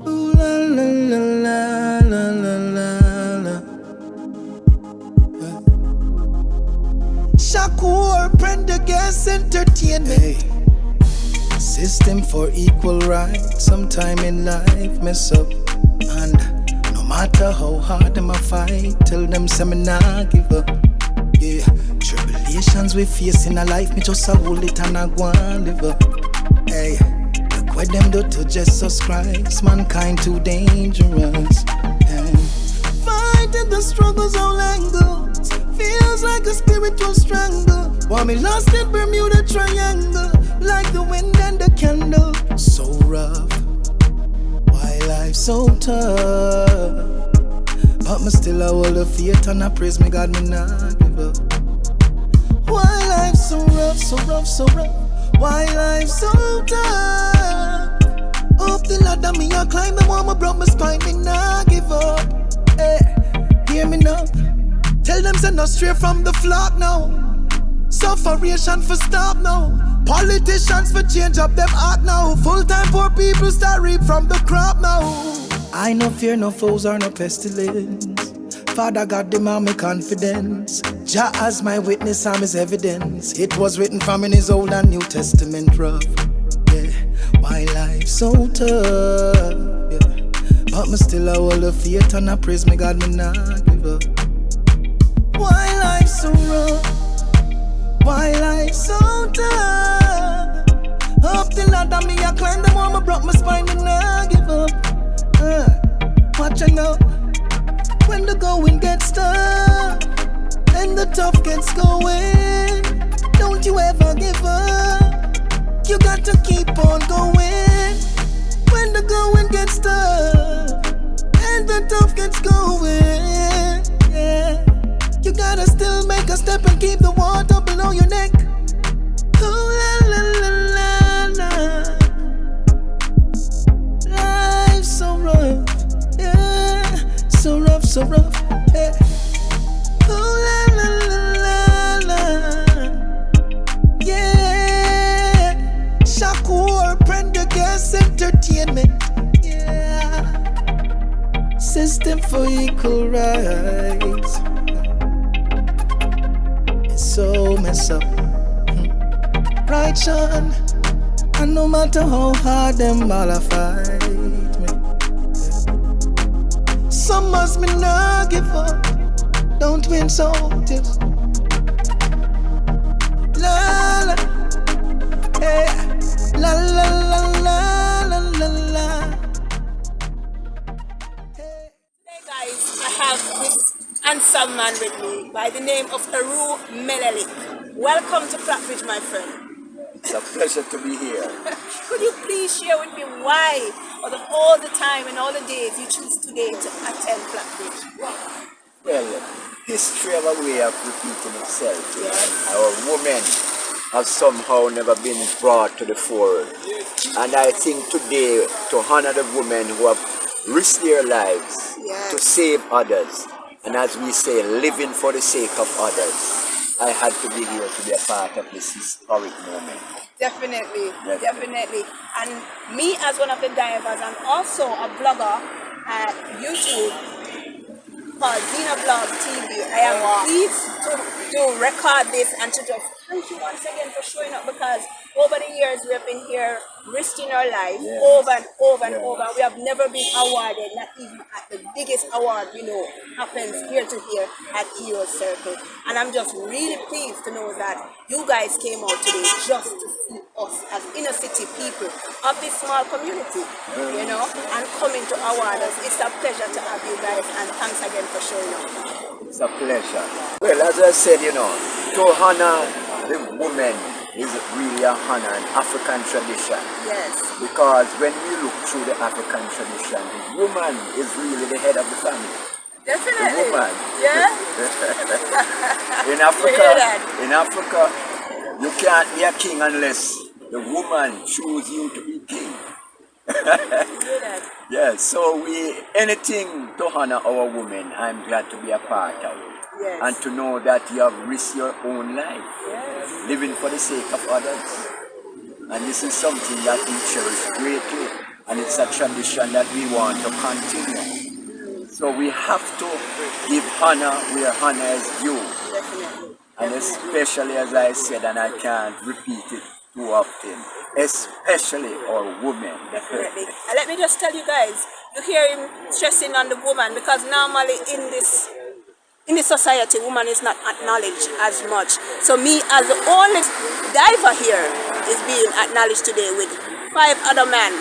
Ooh, la, la, la, la, la, la, la. Shakur, Prendergast Entertainment. Hey. System for equal rights. Sometime in life mess up, and no matter how hard them a fight, tell them say me nah give up. Yeah, tribulations we face in a life, me just a hold it and I go and live up. Hey, look what them do to Jesus Christ. Mankind too dangerous. Hey. Fighting the struggles all angles, feels like a spiritual strangle. While me lost in Bermuda Triangle, like the wind and the candle. So rough, why life so tough? But me still I hold the faith and I praise me God, me not give up. Why life so rough, so rough, so rough? Why life so tough? Up the ladder me a climb, me want me broke my spine, me not give up. Hey, hear me now. Tell them say no straight from the flock now. Sufferation for stop now. Politicians for change up them act now. Full-time poor people start reap from the crop now. I no fear no foes or no pestilence. Father God, them are my confidence. Jah as my witness, I'm his evidence. It was written from in his Old and New Testament rough. Yeah, why life so tough? Yeah, but me still I hold the faith and I praise me God, me not give up. Why life so rough? Why life so tough? Up the ladder me I climb, them want me broke my spine, me nah give up. Watch out now, when the going gets tough and the tough gets going, don't you ever give up. You got to keep on going. When the going gets tough and the tough gets going, yeah, you gotta still make a step and keep the water below your neck. Ooh, la, la, la, la, la. Life's so rough, yeah, so rough, so rough, yeah. Ooh, la, la, la, la, la. Yeah, Shakur, Prendergast Entertainment, yeah. System for equal rights. So mess up, right, Sean? And no matter how hard them all a fight me, some must me not give up. Don't win so tips. La la, hey, la la la la la la la. Hey guys, I have this handsome man with me by the name of Haru Menelik. Welcome to Flatbridge, my friend. It's a pleasure to be here. Could you please share with me why, out of all the time and all the days, you choose today to attend Flatbridge? Well, history have a way of repeating itself. Yes. And our women have somehow never been brought to the fore. And I think today, to honor the women who have risked their lives to save others, and as we say, living for the sake of others, I had to be here to be a part of this historic moment. Definitely. And me as one of the divers and also a blogger at YouTube called Dina Blog TV, I am pleased to record this and to just thank you once again for showing up, because over the years we have been here risking our lives over and over and over. We have never been awarded, not even at the biggest award, happens here to here at EO Circle. And I'm just really pleased to know that you guys came out today just to see us as inner city people of this small community, and coming to award us. It's a pleasure to have you guys, and thanks again for showing up. It's a pleasure. Well, as I said, to honor the woman is really a honor, an African tradition. Yes. Because when we look through the African tradition, the woman is really the head of the family. Definitely. The woman. Yeah. In Africa, you can't be a king unless the woman choose you to be king. Yeah. Yes, so anything to honor our women, I'm glad to be a part of it. and to know that you have risked your own life, living for the sake of others. And this is something that we cherish greatly, and it's a tradition that we want to continue. So we have to give honor where honor is due. Definitely. And especially, as I said, and I can't repeat it too often, especially our women. Definitely. And let me just tell you guys, you hear him stressing on the woman, because normally in this society, woman is not acknowledged as much. So me, as the only diver here, is being acknowledged today with 5 other men.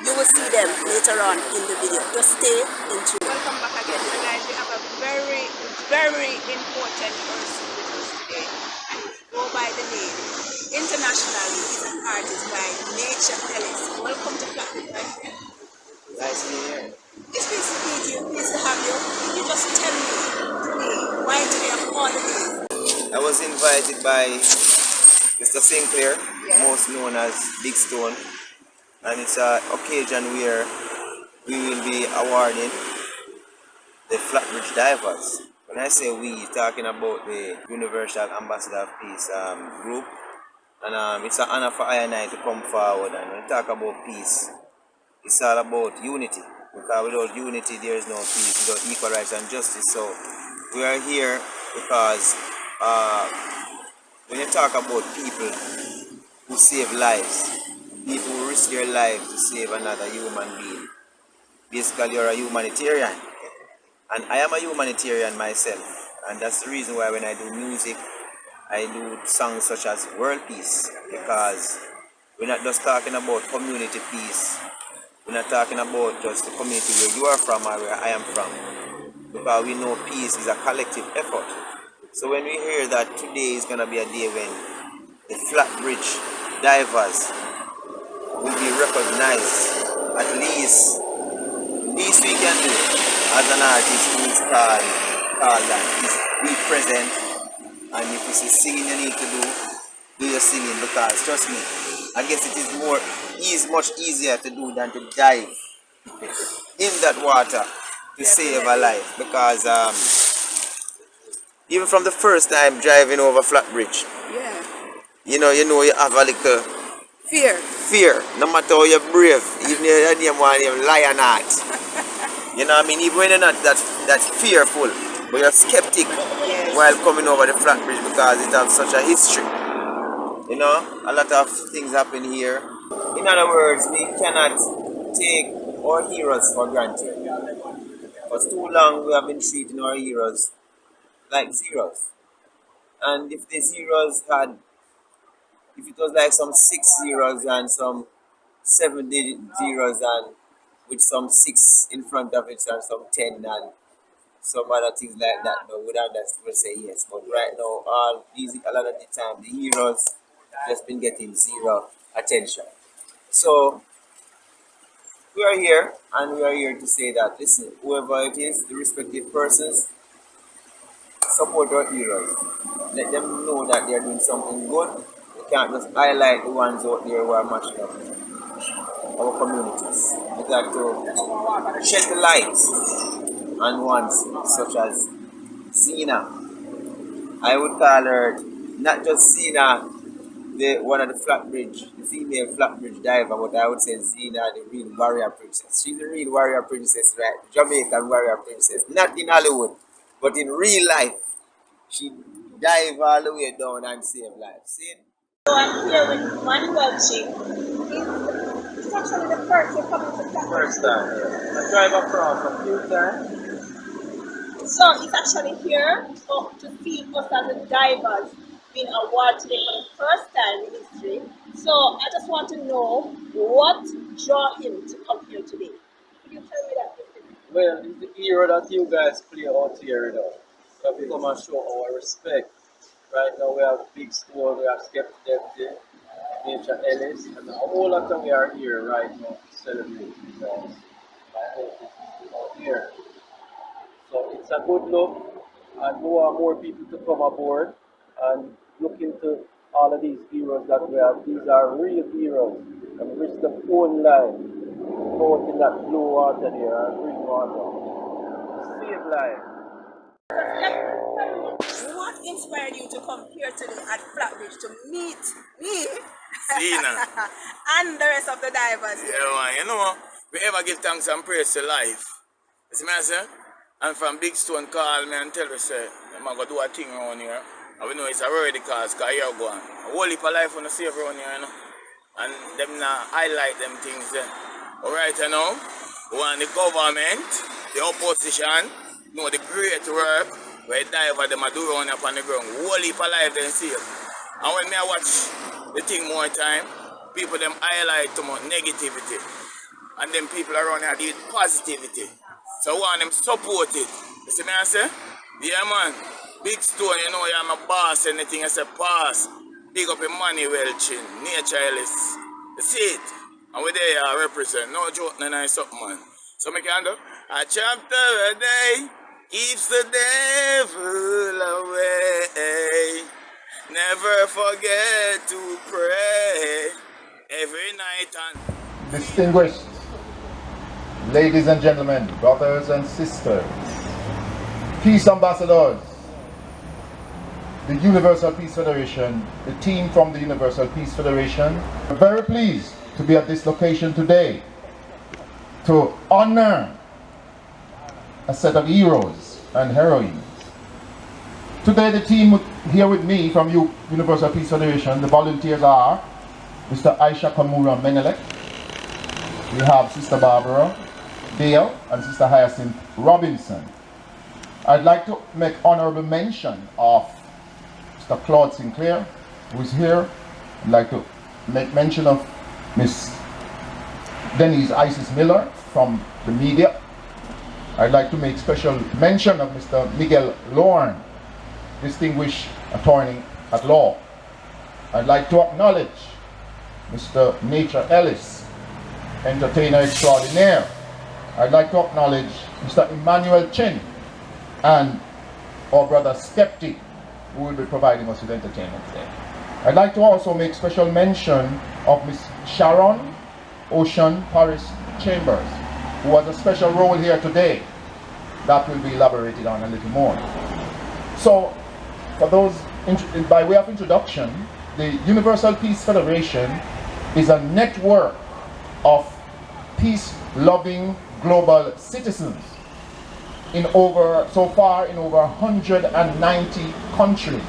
You will see them later on in the video. Just stay in tune. Welcome back again. So guys, we have a very, very important person with us today. And he go by the name, internationally, he's an artist by Nature Ellis. Welcome to Flatbridge, my friend. Nice to be here. It's pleased to meet you. Pleased to have you. Can you just tell me today, why today of all the days? I was invited by Mr. Sinclair, most known as Big Stone, and it's an occasion where we will be awarding the Flatbridge Divers. When I say we, talking about the Universal Ambassador of Peace group, and it's an honor for I and I to come forward. And when we talk about peace, it's all about unity, because without unity there is no peace, without equal rights and justice. So we are here because when you talk about people who save lives, people who risk their lives to save another human being, basically you're a humanitarian. And I am a humanitarian myself, and that's the reason why when I do music, I do songs such as World Peace, because we're not just talking about community peace, we're not talking about just the community where you are from or where I am from, because we know peace is a collective effort. So when we hear that today is going to be a day when the Flatbridge divers will be recognized, at least we can do as an artist who is called that is be present. And if it's a singing you need to do your singing, because trust me, I guess it is much easier to do than to dive in that water to save a life. Because even from the first time driving over Flatbridge, you know you have a little fear, no matter how you're brave, even if you want to lion heart. You know what I mean? Even when you're not that fearful, but you're skeptic while coming over the Flatbridge, because it has such a history. You know, a lot of things happen here. In other words, we cannot take our heroes for granted. For too long we have been treating our heroes like zeros. And if the zeros if it was like some 6 zeros and some 7 zeros and with some 6 in front of it and some 10 and some other things like that, but would understand would say yes. But right now, a lot of the time, the heroes just been getting zero attention. So we are here, and we are here to say that listen, whoever it is, the respective persons, support our heroes. Let them know that they are doing something good. We can't just highlight the ones out there who are matching up our communities. We got to shed the light on ones such as Zena. I would call her not just Zena, the one of the Flatbridge, the female Flatbridge diver, but I would say Zena, the real warrior princess. She's the real warrior princess, right? Jamaican warrior princess. Not in Hollywood, but in real life. She dive all the way down and save lives. See? So I'm here with Manuel Chief. It's actually the first you're coming to Flatbridge. First time, yeah. I drive across a few times. So he's actually here to see us as the divers being awarded today for the first time in history. So I just want to know what drew him to come here today. Can you tell me that? Well, it's the hero that you guys play out here, you know. So we come and show our respect. Right now we have Big Stone, we have Skeptic Deputy, Nature Ellis, and a whole lot of we are here right now to celebrate because my hope is out here. So it's a good look, and we want more people to come aboard and look into all of these heroes that we have. These are real heroes and risk their own life out in that blue water there and green water. Save life. inspired you to come here today at Flatbridge to meet me Zena. and the rest of the divers? Yeah, man. You know, we ever give thanks and praise to life. You see me, I say? And from Big Stone call me and tell me, say, I'm going to do a thing around here. And we know it's already cause here go on. A whole heap of life on the save around here, you know. And them now highlight them things there. Alright, you know, we want the government, the opposition, you know, the great work where diver them are do around up on the ground. Whole heap of life them save. And when me I watch the thing more time, people them highlight too much negativity. And then people around here deal with positivity. So I want them support it. You see me I say? Yeah man. Big Stone, you know, I'm a boss, anything I say pass. Big up in money welching, nature Ellis. You see it? And we there I represent. No joke, no nice up man. So me can do a chapter a day keeps the devil away. Never forget to pray every night and Distinguished ladies and gentlemen, brothers and sisters, peace ambassadors, the Universal Peace Federation, the team from the Universal Peace Federation, we're very pleased to be at this location today to honor a set of heroes and heroines. Today the team here with me from Universal Peace Federation, the volunteers are Mr. Aisha Kamura Menelek, we have Sister Barbara Dale and Sister Hyacinth Robinson. I'd like to make honorable mention of Mr. Claude Sinclair, who is here. I'd like to make mention of Miss Denise Isis Miller from the media. I'd like to make special mention of Mr. Miguel Lorne, distinguished attorney at law. I'd like to acknowledge Mr. Nature Ellis, entertainer extraordinaire. I'd like to acknowledge Mr. Emmanuel Chin and our brother Skeptic, who will be providing us with entertainment today. I'd like to also make special mention of Miss Sharon Ocean Paris Chambers, who has a special role here today that will be elaborated on a little more. So, for those, by way of introduction, the Universal Peace Federation is a network of peace-loving global citizens so far in over 190 countries.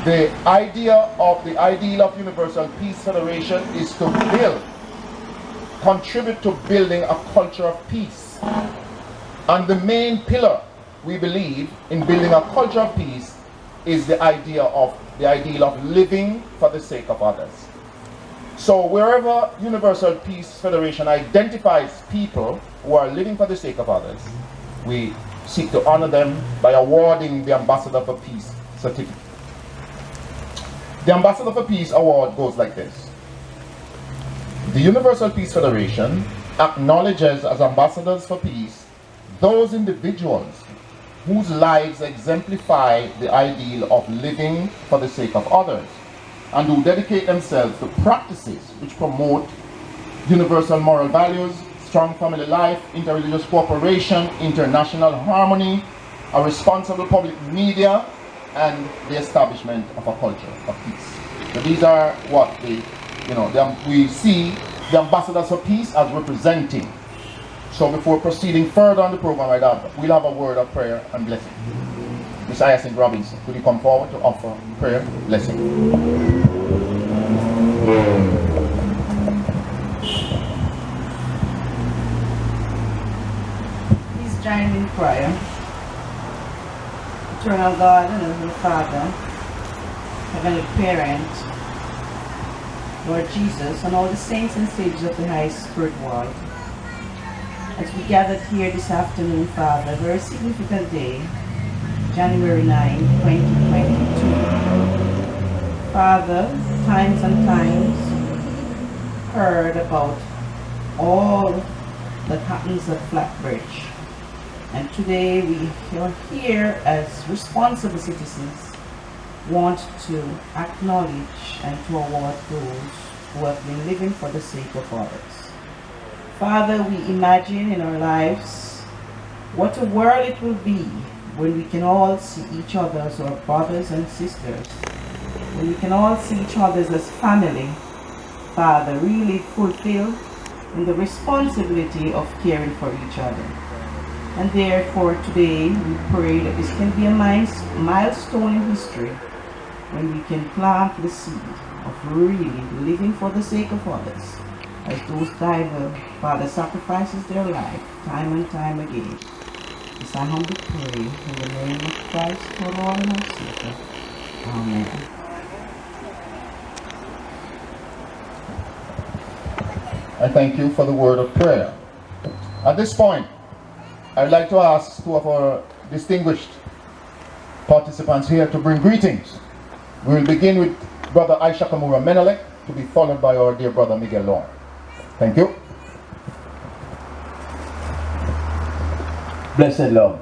The ideal of Universal Peace Federation is to contribute to building a culture of peace. And the main pillar, we believe, in building a culture of peace is the ideal of living for the sake of others. So wherever Universal Peace Federation identifies people who are living for the sake of others, we seek to honor them by awarding the Ambassador for Peace certificate. The Ambassador for Peace award goes like this. The Universal Peace Federation acknowledges as ambassadors for peace those individuals whose lives exemplify the ideal of living for the sake of others and who dedicate themselves to practices which promote universal moral values, strong family life, interreligious cooperation, international harmony, a responsible public media, and the establishment of a culture of peace. So these are what we see the ambassadors for peace as representing. So before proceeding further on the program, we'll have a word of prayer and blessing. Ms. Hyacinth Robinson, could you come forward to offer prayer, blessing? Please join me in prayer. Eternal God and Heavenly Father, Heavenly Parent, Lord Jesus, and all the saints and sages of the high spirit world, as we gathered here this afternoon, Father, a very significant day, January 9, 2022. Father, times and times heard about all that happens at Flatbridge. And today we are here as responsible citizens, want to acknowledge and to award those who have been living for the sake of others. Father, we imagine in our lives what a world it will be when we can all see each other as our brothers and sisters, when we can all see each other as family, Father, really fulfill in the responsibility of caring for each other. And therefore today we pray that this can be a milestone in history when we can plant the seed of really living for the sake of others, as those divers, Father, sacrifices their life time and time again. This I humbly pray in the name of Christ, our Lord and our Savior. Amen. I thank you for the word of prayer. At this point, I'd like to ask two of our distinguished participants here to bring greetings. We will begin with Brother Aisha Kamura Menelek, to be followed by our dear brother Miguel Long. Thank you. Blessed Lord,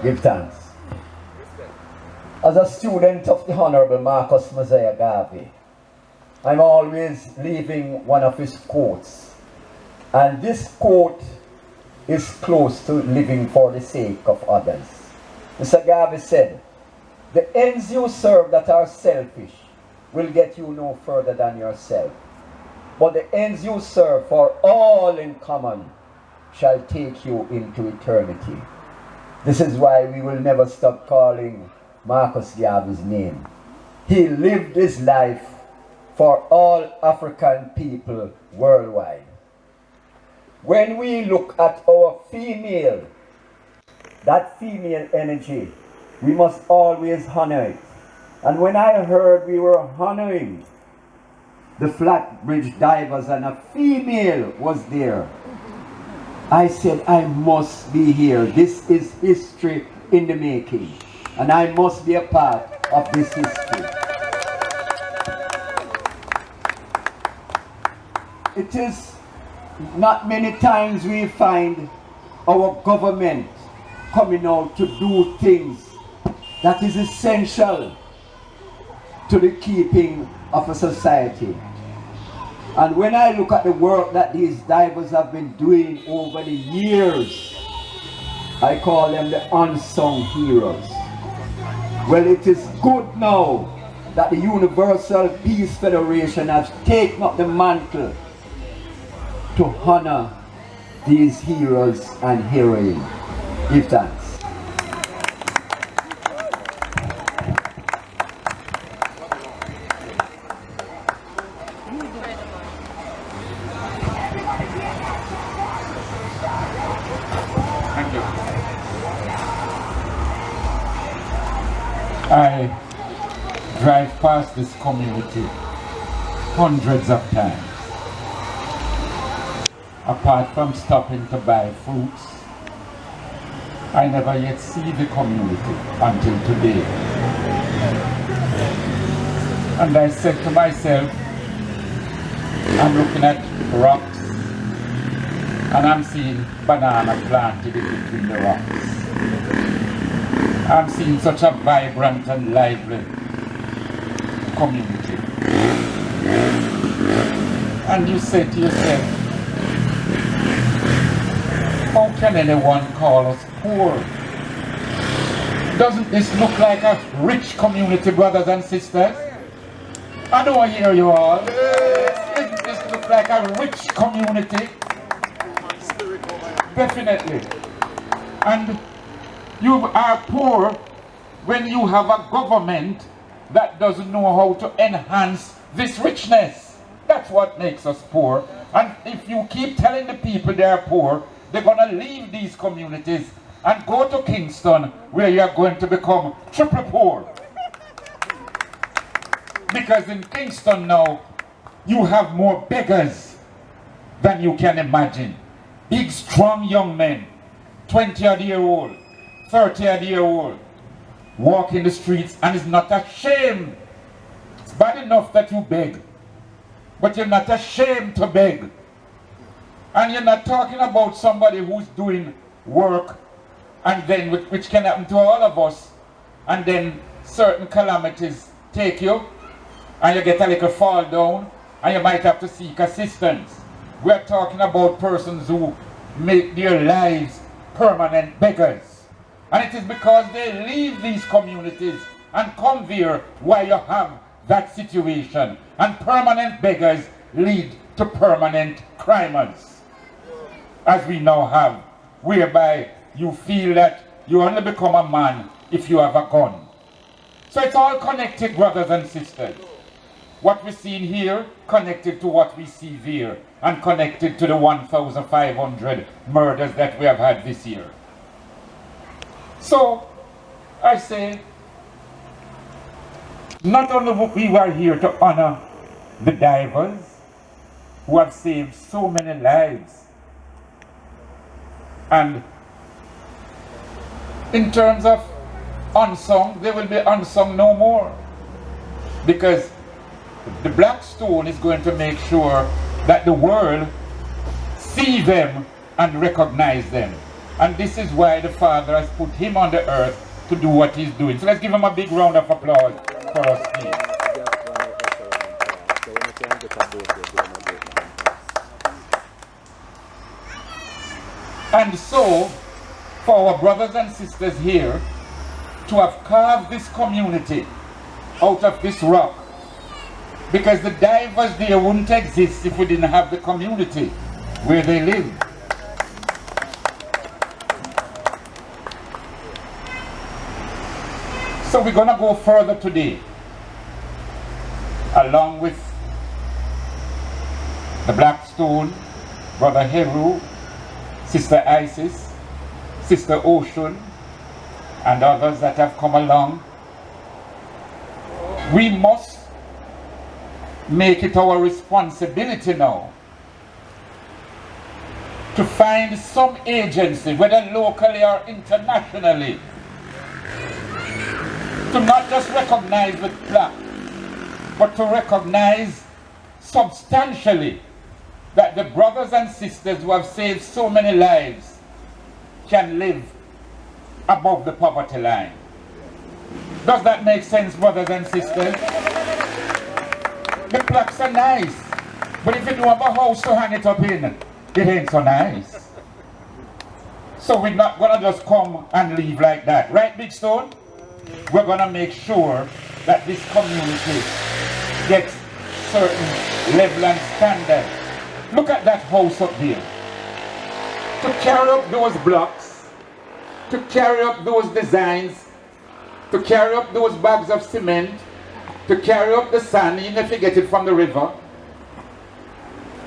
give thanks. As a student of the Honorable Marcus Mosiah Garvey, I'm always leaving one of his quotes. And this quote is close to living for the sake of others. Mr. Garvey said, "The ends you serve that are selfish will get you no further than yourself. But the ends you serve for all in common shall take you into eternity." This is why we will never stop calling Marcus Garvey's name. He lived his life for all African people worldwide. When we look at our female, that female energy, we must always honor it. And when I heard we were honoring the Flatbridge divers and a female was there, I said, I must be here. This is history in the making. And I must be a part of this history. It is not many times we find our government coming out to do things that is essential to the keeping of a society. And when I look at the work that these divers have been doing over the years, I call them the unsung heroes. Well, it is good now that the Universal Peace Federation has taken up the mantle to honor these heroes and heroines. Give thanks. Thank you. I drive past this community hundreds of times. Apart from stopping to buy fruits, I never yet see the community until today. And I said to myself, I'm looking at rocks and I'm seeing banana planted in between the rocks. I'm seeing such a vibrant and lively community. And you say to yourself, how can anyone call us poor? Doesn't this look like a rich community, brothers and sisters? I know I hear you all. Doesn't this look like a rich community? Definitely. And you are poor when you have a government that doesn't know how to enhance this richness. That's what makes us poor. And if you keep telling the people they are poor, they're going to leave these communities and go to Kingston, where you are going to become triple poor. Because in Kingston now, you have more beggars than you can imagine. Big, strong young men, 20-odd-year-old, 30-odd-year-old, walk in the streets and is not ashamed. It's bad enough that you beg, but you're not ashamed to beg. And you're not talking about somebody who's doing work and then which can happen to all of us, and then certain calamities take you and you get a little fall down and you might have to seek assistance. We're talking about persons who make their lives permanent beggars. And it is because they leave these communities and come here why you have that situation. And permanent beggars lead to permanent crimers, as we now have, whereby you feel that you only become a man if you have a gun. So it's all connected, brothers and sisters. What we see here connected to what we see there, and connected to the 1,500 murders that we have had this year. So I say, not only we are here to honor the divers who have saved so many lives, and in terms of unsung, they will be unsung no more, because the Black Stone is going to make sure that the world see them and recognize them. And this is why the Father has put him on the earth to do what he's doing. So let's give him a big round of applause for us, please. And so, for our brothers and sisters here to have carved this community out of this rock, because the divers there wouldn't exist if we didn't have the community where they live. So we're going to go further today, along with the Black Stone, Brother Heru, Sister Isis, Sister Ocean, and others that have come along. We must make it our responsibility now to find some agency, whether locally or internationally, to not just recognize with plaque, but to recognize substantially that the brothers and sisters who have saved so many lives can live above the poverty line. Does that make sense, brothers and sisters? The plaques are nice, but if you don't have a house to hang it up in, it ain't so nice. So we're not going to just come and leave like that. Right, Big Stone? We're going to make sure that this community gets certain level and standard. Look at that house up there. To carry up those blocks, to carry up those designs, to carry up those bags of cement, to carry up the sand, even if you get it from the river,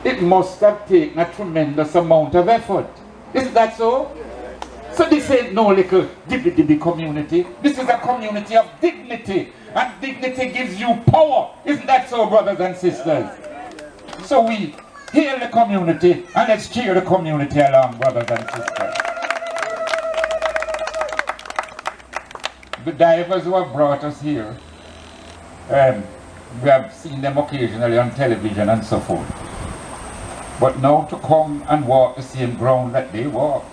it must have taken a tremendous amount of effort. Isn't that so? So this ain't no little dibby community. This is a community of dignity. And dignity gives you power. Isn't that so, brothers and sisters? So we hail the community and let's cheer the community along, brothers and sisters. The divers who have brought us here, we have seen them occasionally on television and so forth. But now to come and walk the same ground that they walk,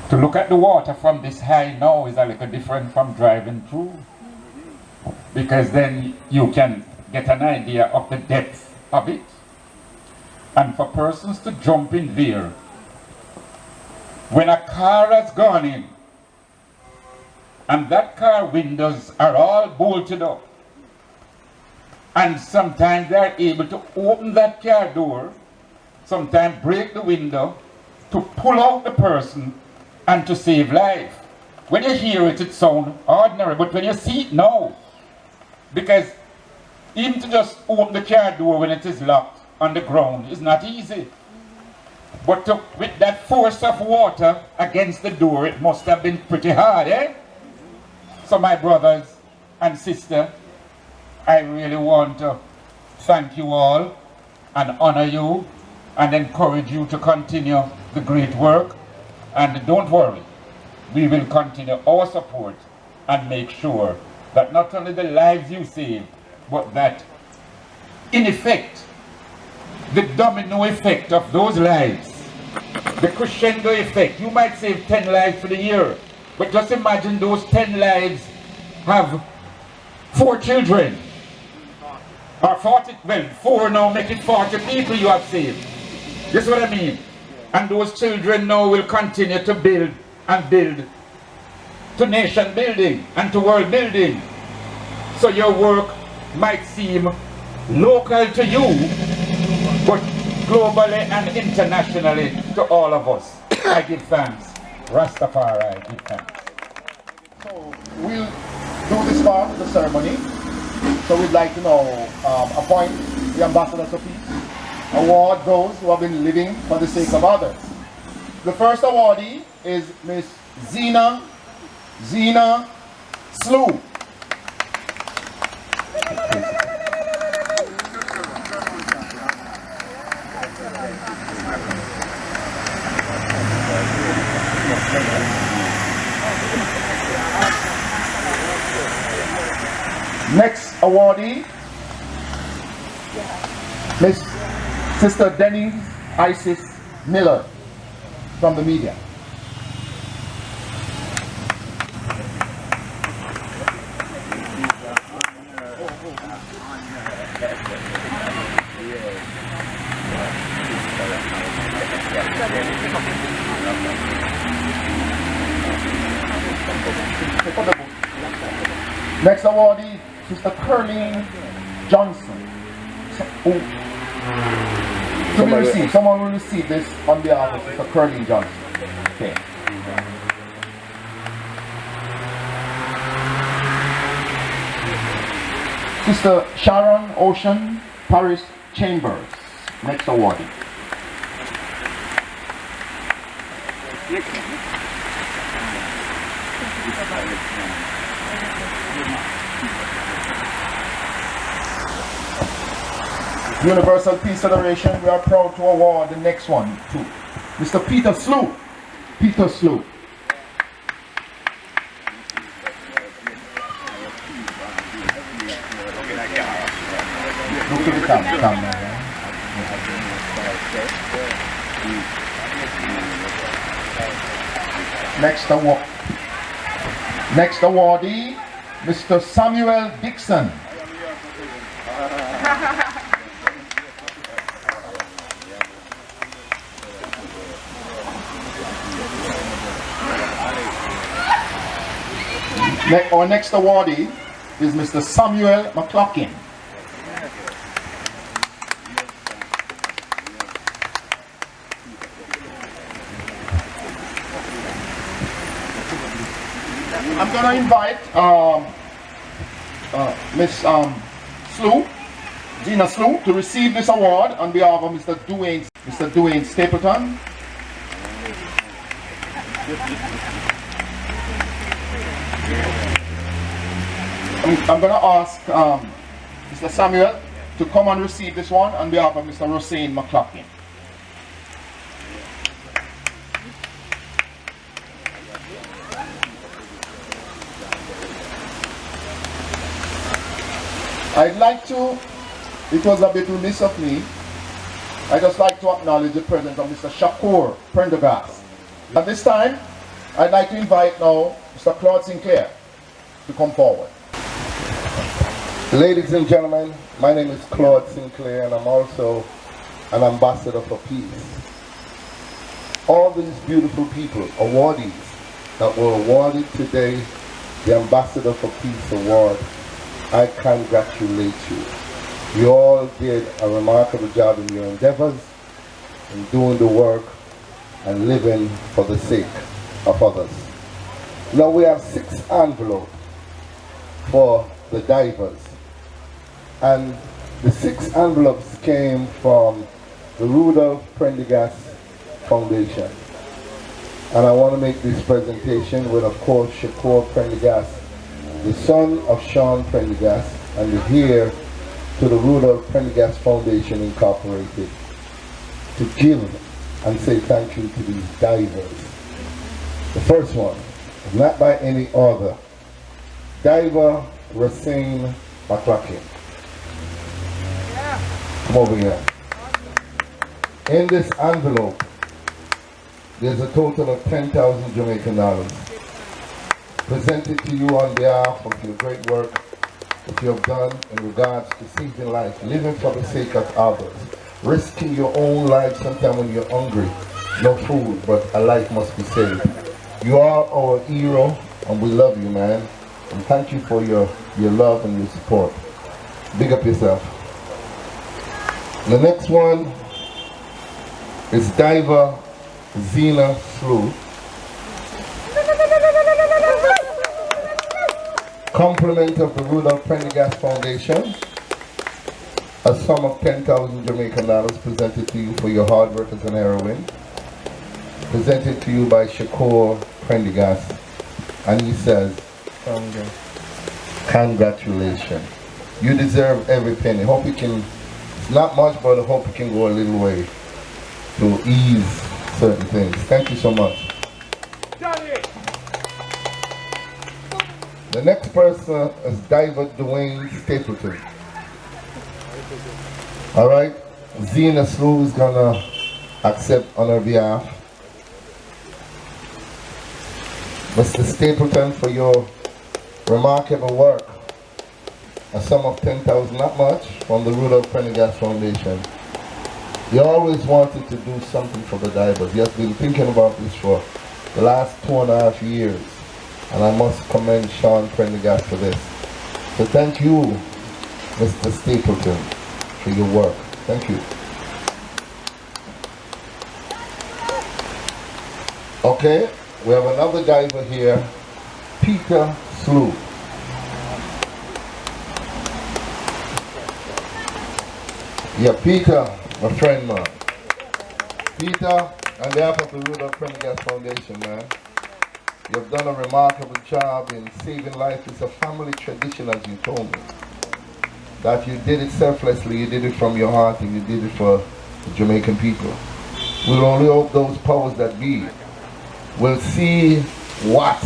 to look at the water from this high now is a little different from driving through, because then you can get an idea of the depth of it. And for persons to jump in there, when a car has gone in, and that car windows are all bolted up, and sometimes they are able to open that car door, sometimes break the window, to pull out the person and to save life. When you hear it, it sounds ordinary, but when you see it now, because even to just open the car door when it is locked on the ground is not easy. But with that force of water against the door, it must have been pretty hard, eh? So my brothers and sisters, I really want to thank you all and honor you and encourage you to continue the great work. And don't worry, we will continue our support and make sure that not only the lives you save, but that in effect, the domino effect of those lives, the crescendo effect, you might save 10 lives for the year, but just imagine those 10 lives have 4 children, or 40, well, 4 now, make it 40 people you have saved. That's what I mean. And those children now will continue to build and build to nation building and to world building. So your work might seem local to you, but globally and internationally to all of us. I give thanks. Rastafari, I give thanks. So we'll do this part of the ceremony. So we'd like to now appoint the ambassadors of peace, award those who have been living for the sake of others. The first awardee is Miss Zina Slew. Next awardee, Miss Sister Denise Isis Miller from the media. Next awardee, Sister Curleen Johnson. Someone will receive this on behalf of Sister Curleen Johnson. Okay. Sister Sharon Ocean Paris Chambers. Next awardee. Universal Peace Federation, we are proud to award the next one to Mr. Peter Slew. Peter Slew. Look at the camera. Next awardee, Mr. Samuel Dixon. Our next awardee is Mr. Samuel McLaughlin. I'm going to invite Miss Slew, Zina Slew, to receive this award on behalf of Mr. Dwayne Stapleton. I'm going to ask Mr. Samuel to come and receive this one on behalf of Mr. Roseanne McLaughlin. I'd like to, it was a bit remiss of me, I'd just like to acknowledge the presence of Mr. Shakur Prendergast. At this time, I'd like to invite now Mr. Claude Sinclair to come forward. Ladies and gentlemen, my name is Claude Sinclair and I'm also an ambassador for peace. All these beautiful people, awardees that were awarded today the Ambassador for Peace Award, I congratulate you. You all did a remarkable job in your endeavors, in doing the work and living for the sake of others. Now we have 6 envelopes for the divers. And the 6 envelopes came from the Rudolph Prendergast Foundation. And I want to make this presentation with, of course, Shakur Prendergast, the son of Sean Prendergast, and the heir to the Rudolph Prendergast Foundation Incorporated, to give and say thank you to these divers. The first one is not by any other, Diver Roseanne McLaughlin. Come over here. In this envelope, there's a total of 10,000 Jamaican dollars presented to you on behalf of your great work that you have done in regards to saving life, living for the sake of others, risking your own life sometimes when you're hungry, no food, but a life must be saved. You are our hero and we love you, man. And thank you for your love and your support. Big up yourself. The next one is diver Zena Slew. Compliment of the Rudolph Prendergast Foundation. A sum of 10,000 Jamaican dollars presented to you for your hard work as an heroine. Presented to you by Shakur Prendergast. And he says, congratulations. You deserve every penny. Hope you can, it's not much, but I hope you can go a little way to ease certain things. Thank you so much. The next person is Diver Dwayne Stapleton. Alright, Zena Slew is gonna accept on her behalf. Mr. Stapleton, for your remarkable work. A sum of 10,000, not much, from the Rudolph Prendergast Foundation. You always wanted to do something for the divers. You have been thinking about this for the last 2.5 years. And I must commend Sean Prendergast for this. So thank you, Mr. Stapleton, for your work. Thank you. Okay, we have another diver here, Peter Slew. Yeah, Peter, my friend, man. Peter, on behalf of the Rudolph Prendergast Foundation, man, you've done a remarkable job in saving life. It's a family tradition, as you told me. That you did it selflessly, you did it from your heart, and you did it for the Jamaican people. We'll only hope those powers that be will see what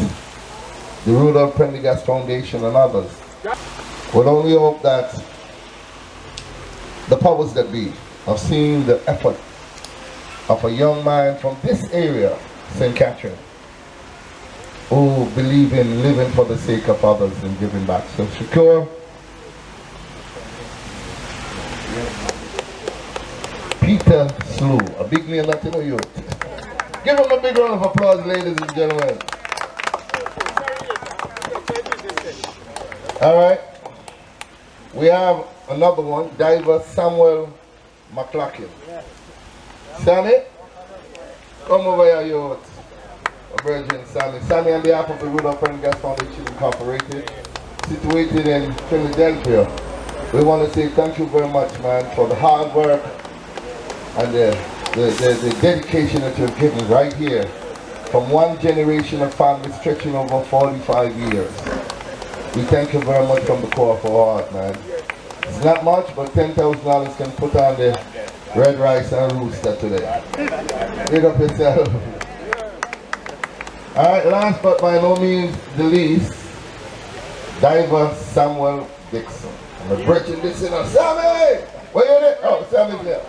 the Rudolph Prendergast Foundation and others will only hope that the powers that be have seen the effort of a young man from this area, St. Catherine, who believe in living for the sake of others and giving back. So Shakur, Peter Slew, a big name that you know you. Give him a big round of applause, ladies and gentlemen. All right, we have another one, diver Samuel McLaughlin. Sammy, come over here, you. Virgin Sammy. Sammy, on behalf of the Rudolph Prendergast Foundation Incorporated, situated in Philadelphia, we want to say thank you very much, man, for the hard work and the dedication that you've given right here from one generation of family stretching over 45 years. We thank you very much from the core of our heart, man. It's not much, but $10,000 can put on the red rice and rooster today. Big up yourself. Alright, last but by no means the least, diver Samuel Dixon. I'm bridging this in on Sammy! Where you there? Oh, Sammy's there.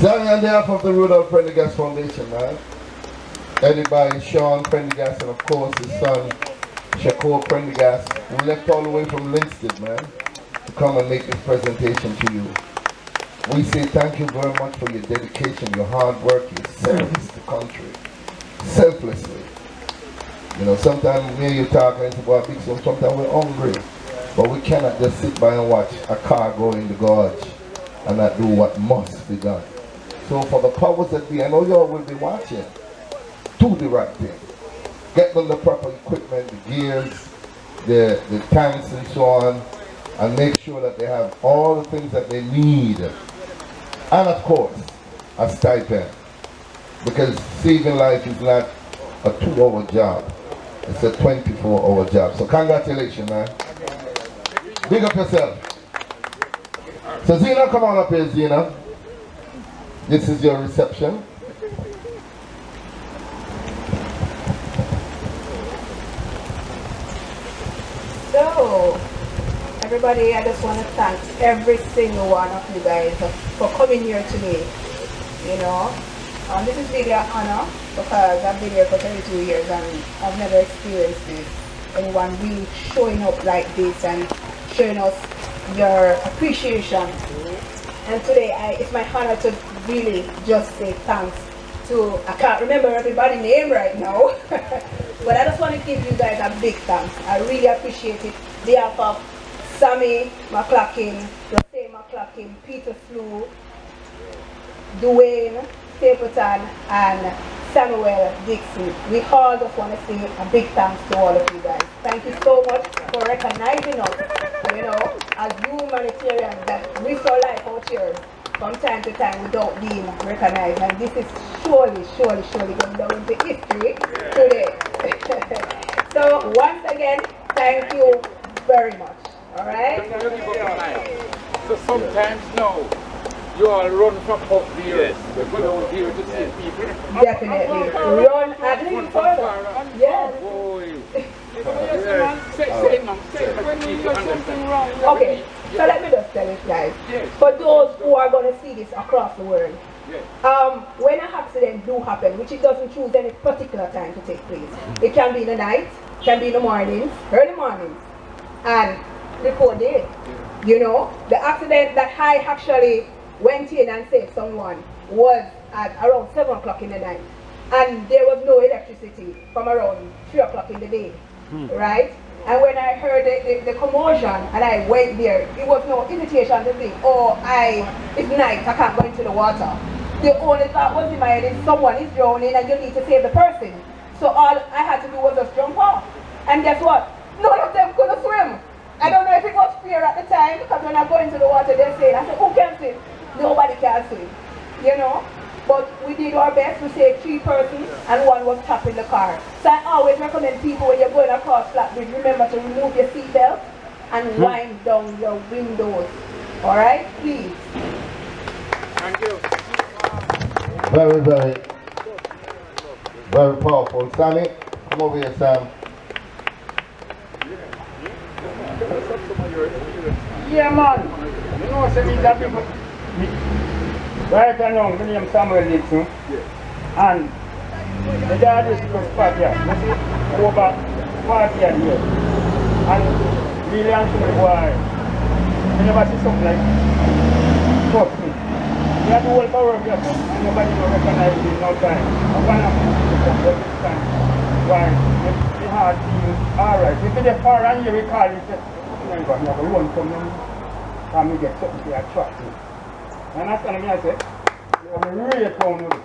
Sammy on behalf of the Rudolph Prendergast Foundation, man. Headed by Sean Prendergast and of course his son, Shakur Prendergast, who left all the way from Linstead, man, to come and make this presentation to you. We say thank you very much for your dedication, your hard work, your service to the country. Selflessly. You know, sometimes me and you talk and it's about big stuff, sometimes we're hungry. But we cannot just sit by and watch a car go in the gorge and not do what must be done. So for the powers that be, I know you all will be watching, do the right thing. Get them the proper equipment, the gears, the tanks and so on, and make sure that they have all the things that they need. And of course, a stipend. Because saving life is not a 2-hour job, it's a 24-hour job. So congratulations, man. Big up yourself. So Zena, come on up here, Zena. This is your reception. So, everybody, I just want to thank every single one of you guys for coming here today. You know, this is really an honor because I've been here for 32 years and I've never experienced this. Anyone really showing up like this and showing us your appreciation. And today, it's my honor to really just say thanks to, I can't remember everybody's name right now, But I just want to give you guys a big thanks. I really appreciate it. On behalf of Sammy McClacken, Rosé McClacken, Peter Slew, Dwayne Stapleton, and Samuel Dixon. We all just want to say a big thanks to all of you guys. Thank you so much for recognizing us, you know, as humanitarians that risk our life out here from time to time without being recognized. And this is surely going down into history today. So once again, thank you very much. Alright? So sometimes now, you all run from up there. We're going out here to see people. Definitely. Run and live further. Yes. Okay, so let me just tell you guys. For those who are going to see this across the world, when an accident do happen, which it doesn't choose any particular time to take place, it can be in the night, it can be in the mornings, early mornings, and before day. You know, the accident that I actually went in and saved someone was at around 7 o'clock in the night, and there was no electricity from around 3 o'clock in the day, right? And when I heard the commotion and I went there, it was no invitation to think, oh, it's night, I can't go into the water. The only thought was in my head is someone is drowning and you need to save the person. So all I had to do was just jump off. And guess what? None of them could swim. I don't know if it was fear at the time, because when I go into the water, they're saying, I said, who can swim? Nobody can swim, you know? But we did our best. We saved 3 persons and 1 was trapped in the car. So I always recommend people when you're going across Flatbridge, remember to remove your seatbelt and wind down your windows. Alright? Please. Thank you. Very, very powerful. Sammy, come over here, Sam. Yeah, man. You know, some of that people. Right now, my name is Samuel Dixon. And the dad is from Spatia. This is over 40 years. And really, I'm sure why. I never see something like fuck me. We have the whole power of yourself, and nobody will recognize it in no time. I want to this time. Why? The hard thing, alright. If it's far and you recall it, you have a run from them, and we get something to attract you. And that's what I say, you have a really proud of it.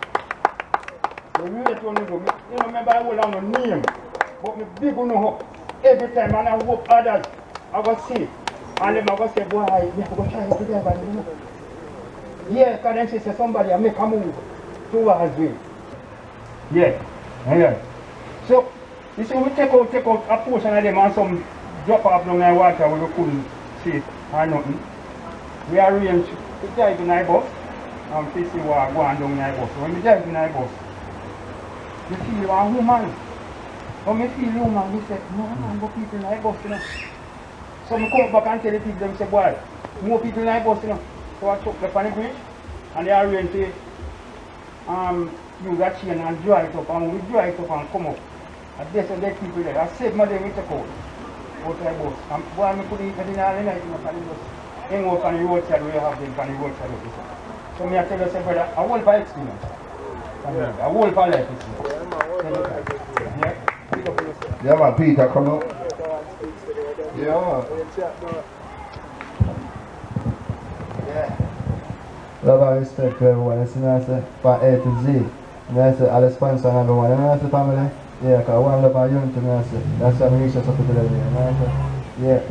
You really proud of it. You know, maybe I will have no name, but me big on hope. Every time, and I hope others, I go see, and them I go say, boy, we have to go try it together, you know. Yeah, because then she say somebody I make a move towards me. Yeah, yeah. So, you see, we take out a portion of them and some drop off down in water where we couldn't see or nothing. We arrange to drive in our bus and to see what going down in our bus. When we drive in our bus, we feel a woman. When we feel a woman, we say, no man, go people in our bus, you know. So we come back and tell the people, them say, boy, more people in our bus, you know. So I took the funny bridge and they arranged to use a chain and dry it up, and we dry it up and come up. And there's some dead people there. I saved my day with the coat. Out of the bus. And boy, I couldn't eat it all the night, you know, and it was hang out on the roadside where you have them on the roadside. So I tell you, say, brother, I will buy experience. I will buy life experience. Yeah, man, Peter, come up. Yeah, man. Love and respect to everyone. You see, I say, from A to Z. I say, I'll sponsor everyone. You know, I say, family? Yeah, because one love and unity, I say. That's why we reach us up to the day. You know, I say, yeah.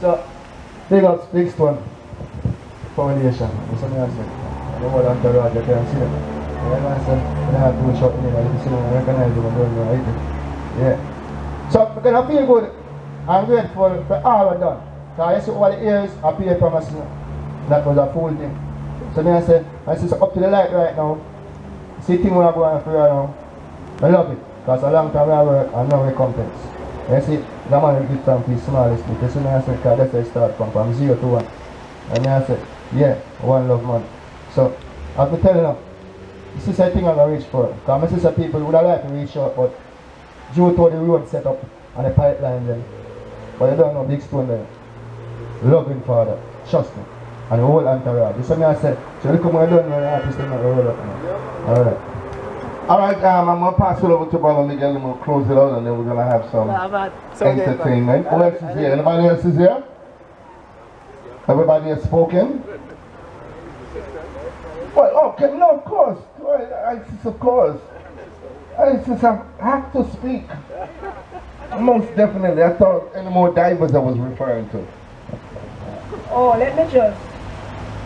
So, big ups, Big Stone Foundation. That's what I say. The whole entourage, you can see them. You know, I say, they have to shot in there. You see them, recognize them, and don't know, yeah. So, because I feel good, I'm grateful for all I've done. Because I see over the years, I pay promise. That was a full thing. So then I say, so up to the light right now, see things we are going for right now. I love it, because a long time I work and no recompense. And I see, the man will give time for his smallest bit. So I say, because that's where I start from 0 to 1. And I say, yeah, one love man. So, I have to tell you, this is a thing I'm going to reach for. Because my sister people would have liked to reach out, but due to the road set up and the pipeline then. But you don't know Big Stone there. Loving Father, trust me. And the whole entourage. This is what I said. So look at what I done when the artist is not roll up now. Alright. All right, I'm going to pass it over to Brother Miguel and we'll close it out and then we're going to have some entertainment. Who else is here? Anybody else is here? Everybody has spoken? Well, okay, no, of course. Of course. I have to speak. Most definitely. I thought any more divers I was referring to. Oh, let me just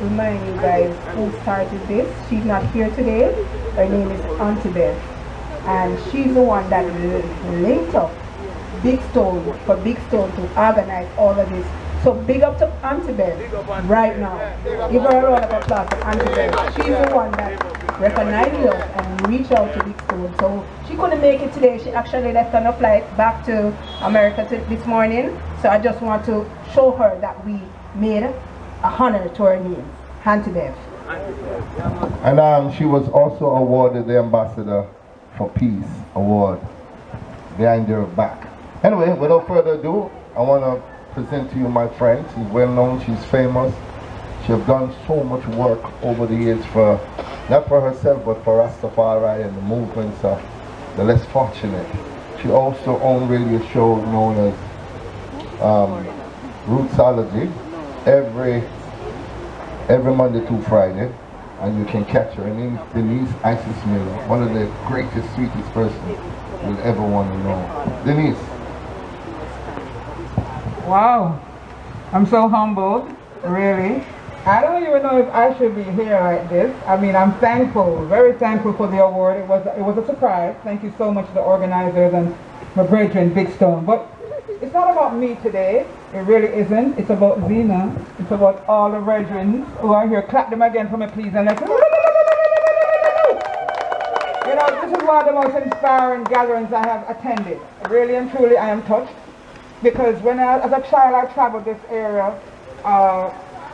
remind you guys who started this. She's not here today. Her name is Auntie Beth. And she's the one that linked up Big Stone for Big Stone to organize all of this. So big up to Auntie Beth right now. Give her a round of applause to Auntie Beth. She's the one that recognized us and reached out to Big Stone. So she couldn't make it today. She actually left on a flight back to America this morning. So I just want to show her that we made a honor to her name, Auntie Beth. And she was also awarded the Ambassador for Peace Award behind her back. Anyway, without further ado, I want to present to you my friend. She's well known, she's famous. She has done so much work over the years for, not for herself, but for Rastafari and the movements of the less fortunate. She also owned a radio show known as Rootsology every Monday to Friday, and you can catch her. Her name is Denise Isis Miller, one of the greatest, sweetest person you'll ever want to know. Denise. Wow, I'm so humbled, really. I don't even know if I should be here like this. I mean, I'm thankful, very thankful for the award. It was a surprise. Thank you so much to the organizers and my brethren, Big Stone. But it's not about me today. It really isn't. It's about Zena. It's about all the brethren who are here. Clap them again for me, please. And let's... You know, this is one of the most inspiring gatherings I have attended. Really and truly, I am touched. Because when as a child, I traveled this area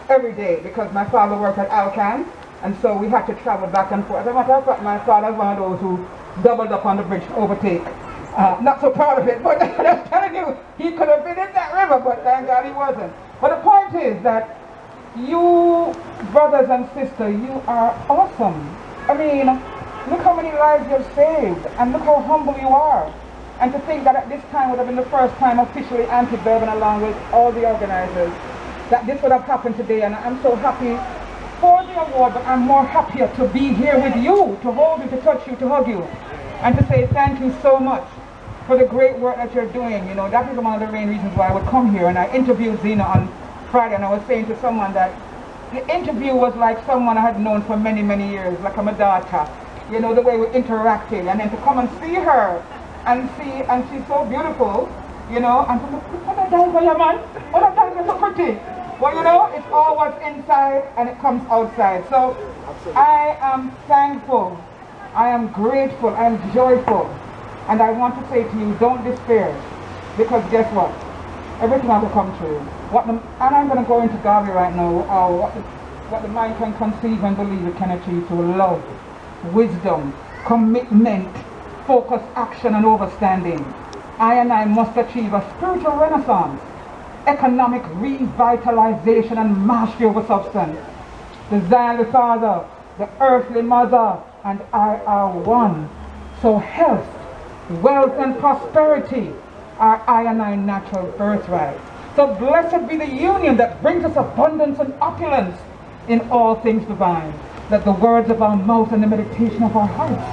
every day because my father worked at Alcan, and so we had to travel back and forth. As a matter of fact, my father was one of those who doubled up on the bridge to overtake. Not so proud of it, but I'm telling you, he could have been in that river, but thank God he wasn't. But the point is that you, brothers and sisters, you are awesome. I mean, look how many lives you've saved, and look how humble you are. And to think that at this time would have been the first time officially Auntie Bev and along with all the organizers, that this would have happened today. And I'm so happy for the award, but I'm more happier to be here with you, to hold you, to touch you, to hug you, and to say thank you so much for the great work that you're doing. You know, that is one of the main reasons why I would come here. And I interviewed Zena on Friday, and I was saying to someone that the interview was like someone I had known for many, many years, like a daughter. You know, the way we interacted, and then to come and see her, and she's so beautiful, you know, and what a dance for your man, what a dance is so pretty. Well, you know, it's all what's inside and it comes outside. So I am thankful, I am grateful, I am joyful, and I want to say to you, don't despair, because guess what? Everything will come true. And I'm going to go into Garvey right now, what the mind can conceive and believe it can achieve through love, wisdom, commitment, focus, action, and overstanding. I must achieve a spiritual renaissance, economic revitalization, and mastery over substance. The Zion the Father, the earthly mother, and I are one. So health, wealth, and prosperity are I natural birthright. So blessed be the union that brings us abundance and opulence in all things divine. Let the words of our mouth and the meditation of our hearts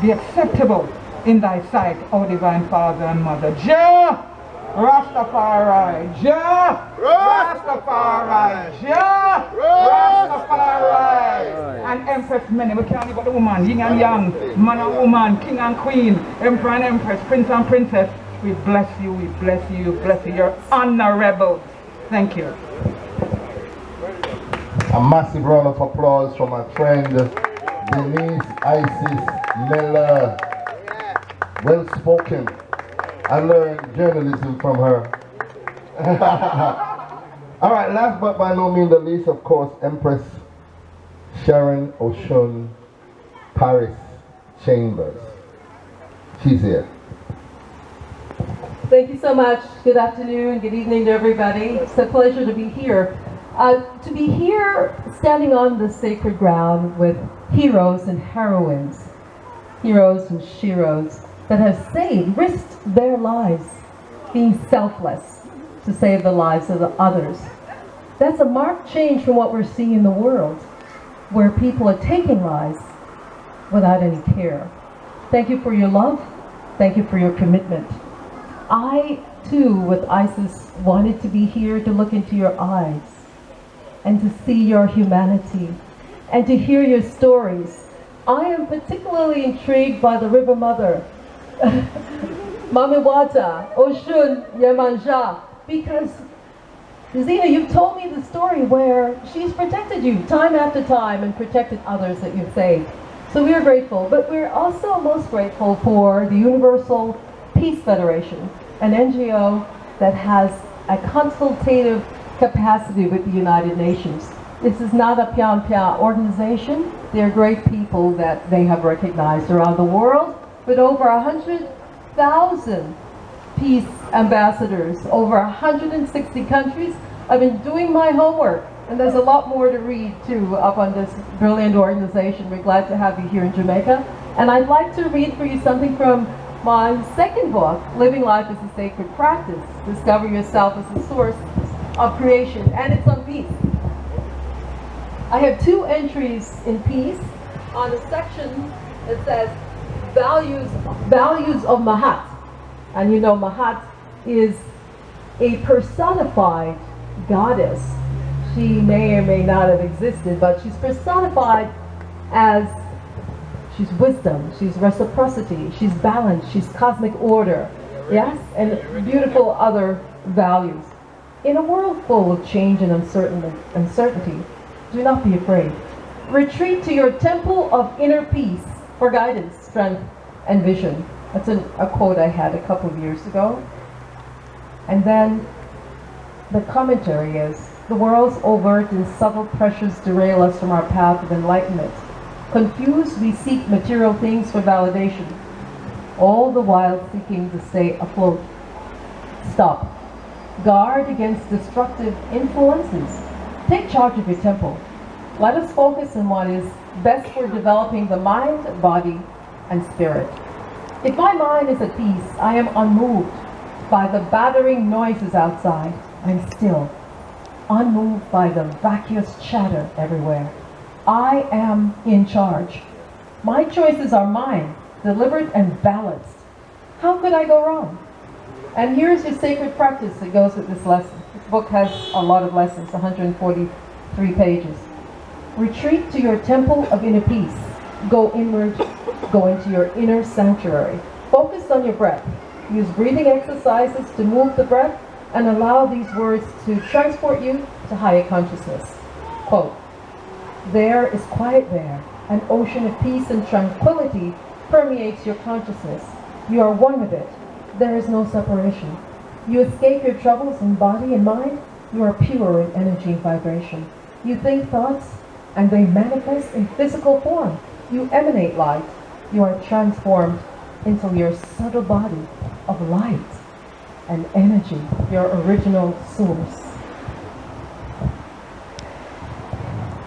be acceptable in thy sight, O divine Father and Mother. Jah Rastafari, Jah Rastafari, Jah Rastafari. And Empress many, we can't leave out the woman, yin and yang, man and woman, king and queen, emperor and empress, prince and princess. We bless you, we bless you, we bless you. You're honorable. Thank you. A massive round of applause for my friend Denise Isis Miller. Well spoken. I learned journalism from her. Alright, last but by no means the least, of course, Empress Sharon Oshun Paris Chambers. She's here. Thank you so much. Good afternoon, good evening to everybody. It's a pleasure to be here. To be here standing on the sacred ground with heroes and heroines heroes and sheroes that have risked their lives, being selfless to save the lives of the others. That's a marked change from what we're seeing in the world, where people are taking lives without any care. Thank you for your love. Thank you for your commitment. I, too, with ISIS, wanted to be here to look into your eyes and to see your humanity and to hear your stories. I am particularly intrigued by the River Mother, Mamiwata, Oshun, Yemanja, because Zina, you've told me the story where she's protected you time after time and protected others that you've saved. So we are grateful, but we're also most grateful for the Universal Peace Federation, an NGO that has a consultative capacity with the United Nations. This is not a pian-pian organization. They're great people that they have recognized around the world, with over 100,000 peace ambassadors, over 160 countries. I've been doing my homework, and there's a lot more to read too up on this brilliant organization. We're glad to have you here in Jamaica. And I'd like to read for you something from my second book, Living Life as a Sacred Practice, Discover Yourself as the Source of Creation, and it's on peace. I have 2 entries in peace on a section that says values of Mahat. And you know Mahat is a personified goddess. She may or may not have existed, but she's personified as she's wisdom, she's reciprocity, she's balance, she's cosmic order, yes, and beautiful other values. In a world full of change and uncertainty, do not be afraid. Retreat to your temple of inner peace for guidance, strength, and vision. That's a quote I had a couple of years ago. And then the commentary is, the world's overt and subtle pressures derail us from our path of enlightenment. Confused, we seek material things for validation, all the while seeking to stay afloat. Stop. Guard against destructive influences. Take charge of your temple. Let us focus on what is best for developing the mind, body, and spirit. If my mind is at peace, I am unmoved by the battering noises outside. I'm still, unmoved by the vacuous chatter everywhere. I am in charge. My choices are mine, deliberate and balanced. How could I go wrong? And here's your sacred practice that goes with this lesson. This book has a lot of lessons, 143 pages. Retreat to your temple of inner peace. Go inward, go into your inner sanctuary. Focus on your breath. Use breathing exercises to move the breath and allow these words to transport you to higher consciousness. Quote, there is quiet there. An ocean of peace and tranquility permeates your consciousness. You are one with it. There is no separation. You escape your troubles in body and mind. You are pure in energy and vibration. You think thoughts and they manifest in physical form. You emanate light. You are transformed into your subtle body of light and energy, your original source.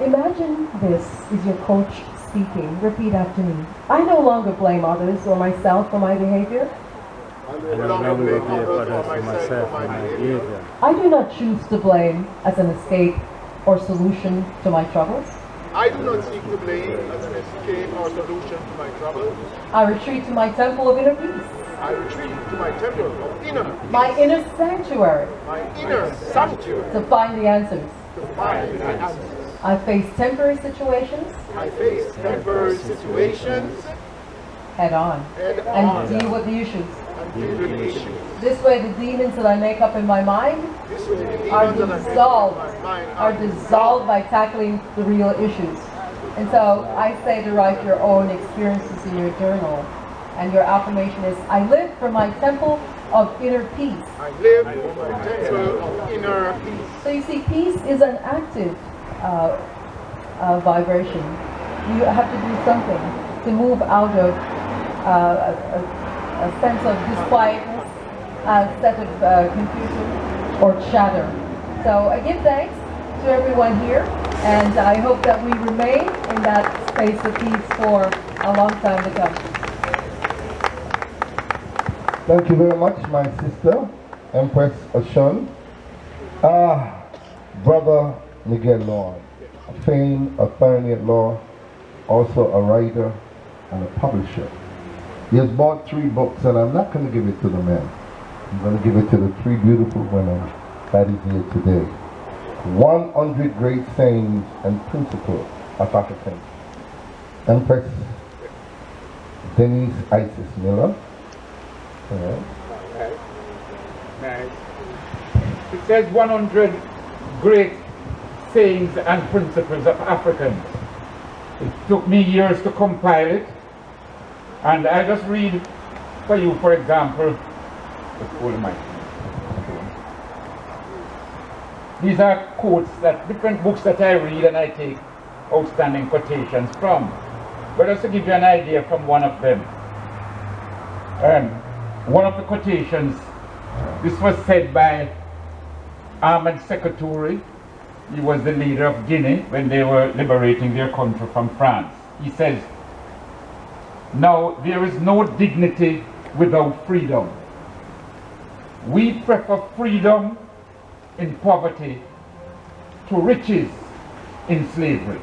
Imagine this is your coach speaking. Repeat after me. I no longer blame others or myself for my behavior. I no longer blame others for myself for my behavior. I do not choose to blame as an escape or solution to my troubles. I do not seek to blame as an escape or solution to my troubles. I retreat to my temple of inner peace. I retreat to my temple of inner peace. My inner sanctuary. My inner sanctuary. To find the answers. To find the answers. I face temporary situations. I face temporary situations. Head on. Head on. And deal with the issues. And deal with the issues. This way the demons that I make up in my mind are dissolved by tackling the real issues. And so I say to write your own experiences in your journal. And your affirmation is, I live from my temple of inner peace. I live from my temple of inner peace. So you see, peace is an active vibration. You have to do something to move out of a sense of disquietness, a set of confusion or chatter. So I give thanks to everyone here, and I hope that we remain in that space of peace for a long time to come. Thank you very much, my sister, Empress Ashun. Brother Miguel Lord, a famed attorney at law, also a writer and a publisher. He has bought 3 books, and I'm not going to give it to the men. I'm going to give it to the 3 beautiful women that is here today. 100 Great Sayings and Principles of Africans. Empress Denise Isis Miller. Nice. It says 100 great sayings and principles of Africans. It took me years to compile it, and I just read for you, for example, these are quotes that different books that I read and I take outstanding quotations from. But just to give you an idea from one of them. One of the quotations, this was said by Ahmed Sékou Touré. He was the leader of Guinea when they were liberating their country from France. He says, "Now there is no dignity without freedom. We prefer freedom in poverty to riches in slavery."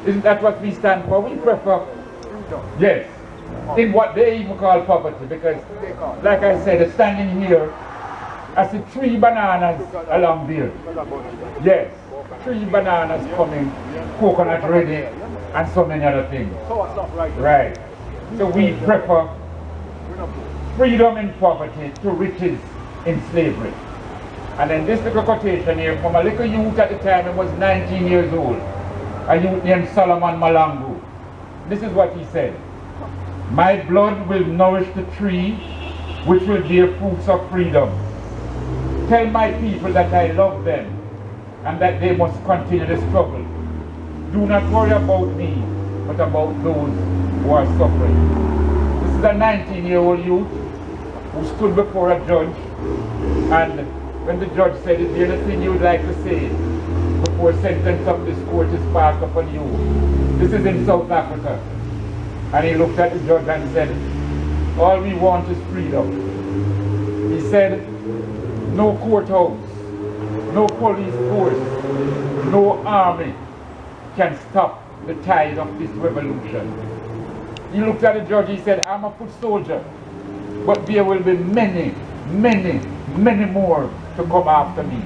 Isn't that what we stand for? We prefer, yes, in what they even call poverty, because like I said, standing here, I see 3 bananas along there. Yes, 3 bananas coming, coconut ready, and so many other things. Right. So we prefer freedom in poverty to riches in slavery. And then this little quotation here from a little youth at the time, he was 19 years old, a youth named Solomon Malangu. This is what he said: "My blood will nourish the tree which will bear fruits of freedom. Tell my people that I love them and that they must continue the struggle. Do not worry about me, but about those who are suffering." This is a 19-year-old youth who stood before a judge, and when the judge said, "Is there anything you would like to say before sentence of this court is passed upon you?" This is in South Africa. And he looked at the judge and said, "All we want is freedom." He said, "No courthouse, no police force, no army can stop the tide of this revolution." He looked at the judge, he said, "I'm a foot soldier, but there will be many, many, many more to come after me.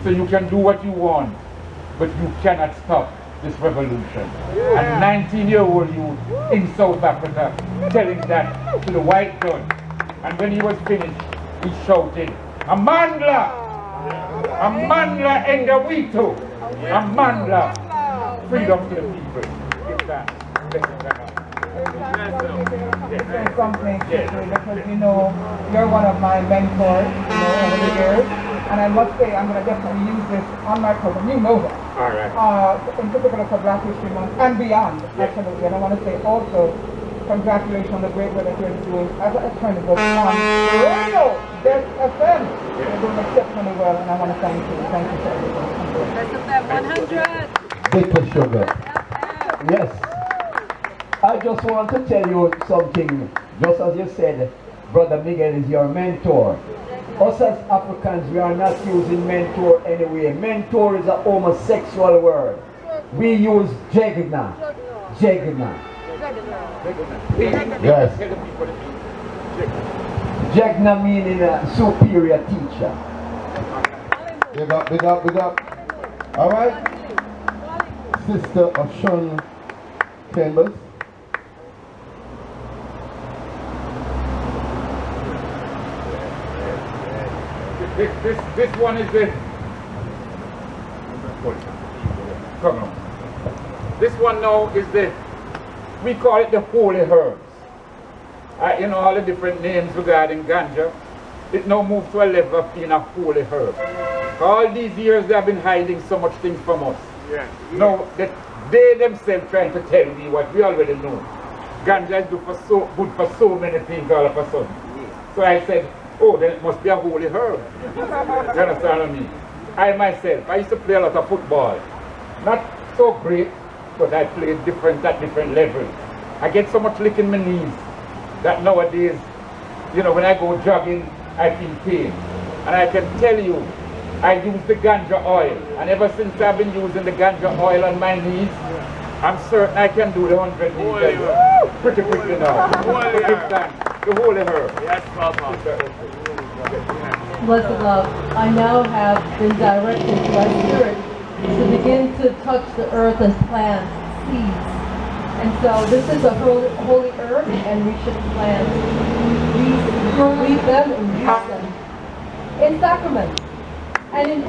So you can do what you want, but you cannot stop this revolution." A 19-year-old youth in South Africa telling that to the white judge. And when he was finished, he shouted, "Amandla! Amandla Endawito! Amandla! Freedom to the people." Give that. Say something quickly, because you know you're one of my mentors, over the years, and I must say I'm going to definitely use this on my program. You know that. All right. In particular for Black History Month and beyond, absolutely. And I want to say also congratulations on the great work that you're doing as an attorney book on radio, Best FM. You're doing exceptionally well, and I want to thank you. Thank you for everything. Best FM 100. Bitter sugar. Yes. I just want to tell you something. Just as you said, Brother Miguel is your mentor. Us as Africans, we are not using mentor anyway. Mentor is a homosexual word. We use jegna. Jegna. Yes. Jegna meaning a superior teacher. Big up, big up, big up. All right. Sister Ashun Chambers. This one is the... Come on. This one now is the... We call it the holy herbs. You know all the different names regarding ganja. It now moved to a level of being a holy herb. All these years they have been hiding so much things from us. Yeah. Now that they themselves trying to tell me what we already know. Ganja is good for so many things all of a sudden. So I said, oh, then it must be a holy herb. You understand what I mean? I myself, I used to play a lot of football. Not so great, but I played at different levels. I get so much lick in my knees that nowadays you know, when I go jogging, I feel pain. And I can tell you, I use the ganja oil. And ever since I've been using the ganja oil on my knees, I'm certain I can do the 100 meters pretty quickly now. The holy herb. Yes, Papa. Blessed love, I now have been directed by Spirit to begin to touch the earth and plant seeds. And so this is a holy herb, and we should plant these, read them and use them in sacrament and in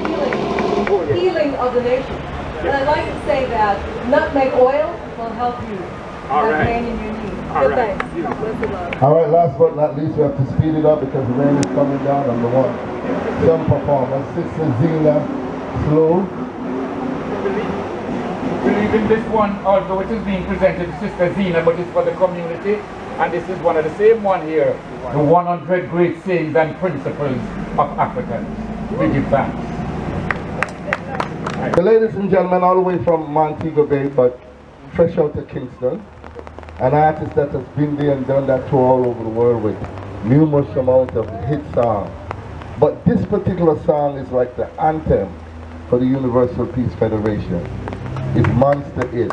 healing of the nation. And I'd like to say that nutmeg oil will help you. All right. Pain in your knee. All Good right. thanks. All right, last but not least, we have to speed it up because the rain is coming down. Number one, some performance. Sister Zena, slow. Believe in this one, although it is being presented to Sister Zena, but it's for the community. And this is one of the same one here, the 100 great sayings and principles of Africans. We give thanks. The ladies and gentlemen, all the way from Montego Bay, but fresh out of Kingston, an artist that has been there and done that tour all over the world with numerous amount of hit songs. But this particular song is like the anthem for the Universal Peace Federation. It's Monster Is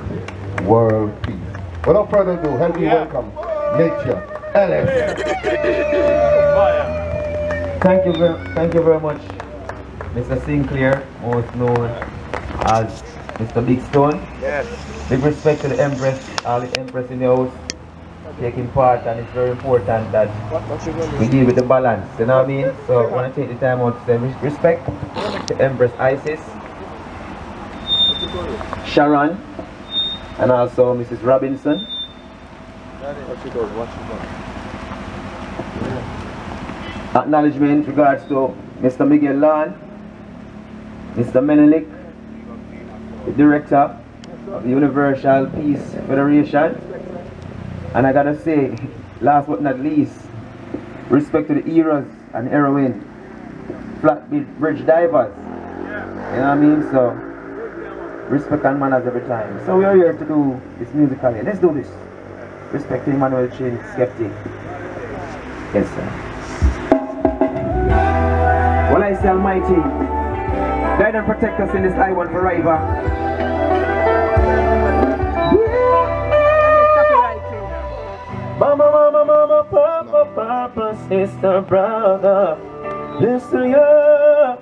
World Peace. Without further ado, help me welcome Nature Ellis. Thank you very much, Mr. Sinclair, most known as Mr. Big Stone. Yes. Big respect to the Empress, all the Empress in the house taking part, and it's very important that we deal with the balance, you know what I mean? So I want to take the time out to say respect to Empress Isis, Sharon, and also Mrs. Robinson. Acknowledgement regards to Mr. Miguel Lan, Mr. Menelik, the director of the Universal Peace Federation. And I gotta say, last but not least, respect to the heroes and heroine, Flatbridge divers. You know what I mean? So, respect and manners every time. So we are here to do this musically. Let's do this. Respecting Emmanuel Chin, Skeptic. Yes, sir. Well, I say Almighty, guide and protect us in this island forever. Mama, mama, mama, papa, papa, sister, brother, listen, yeah,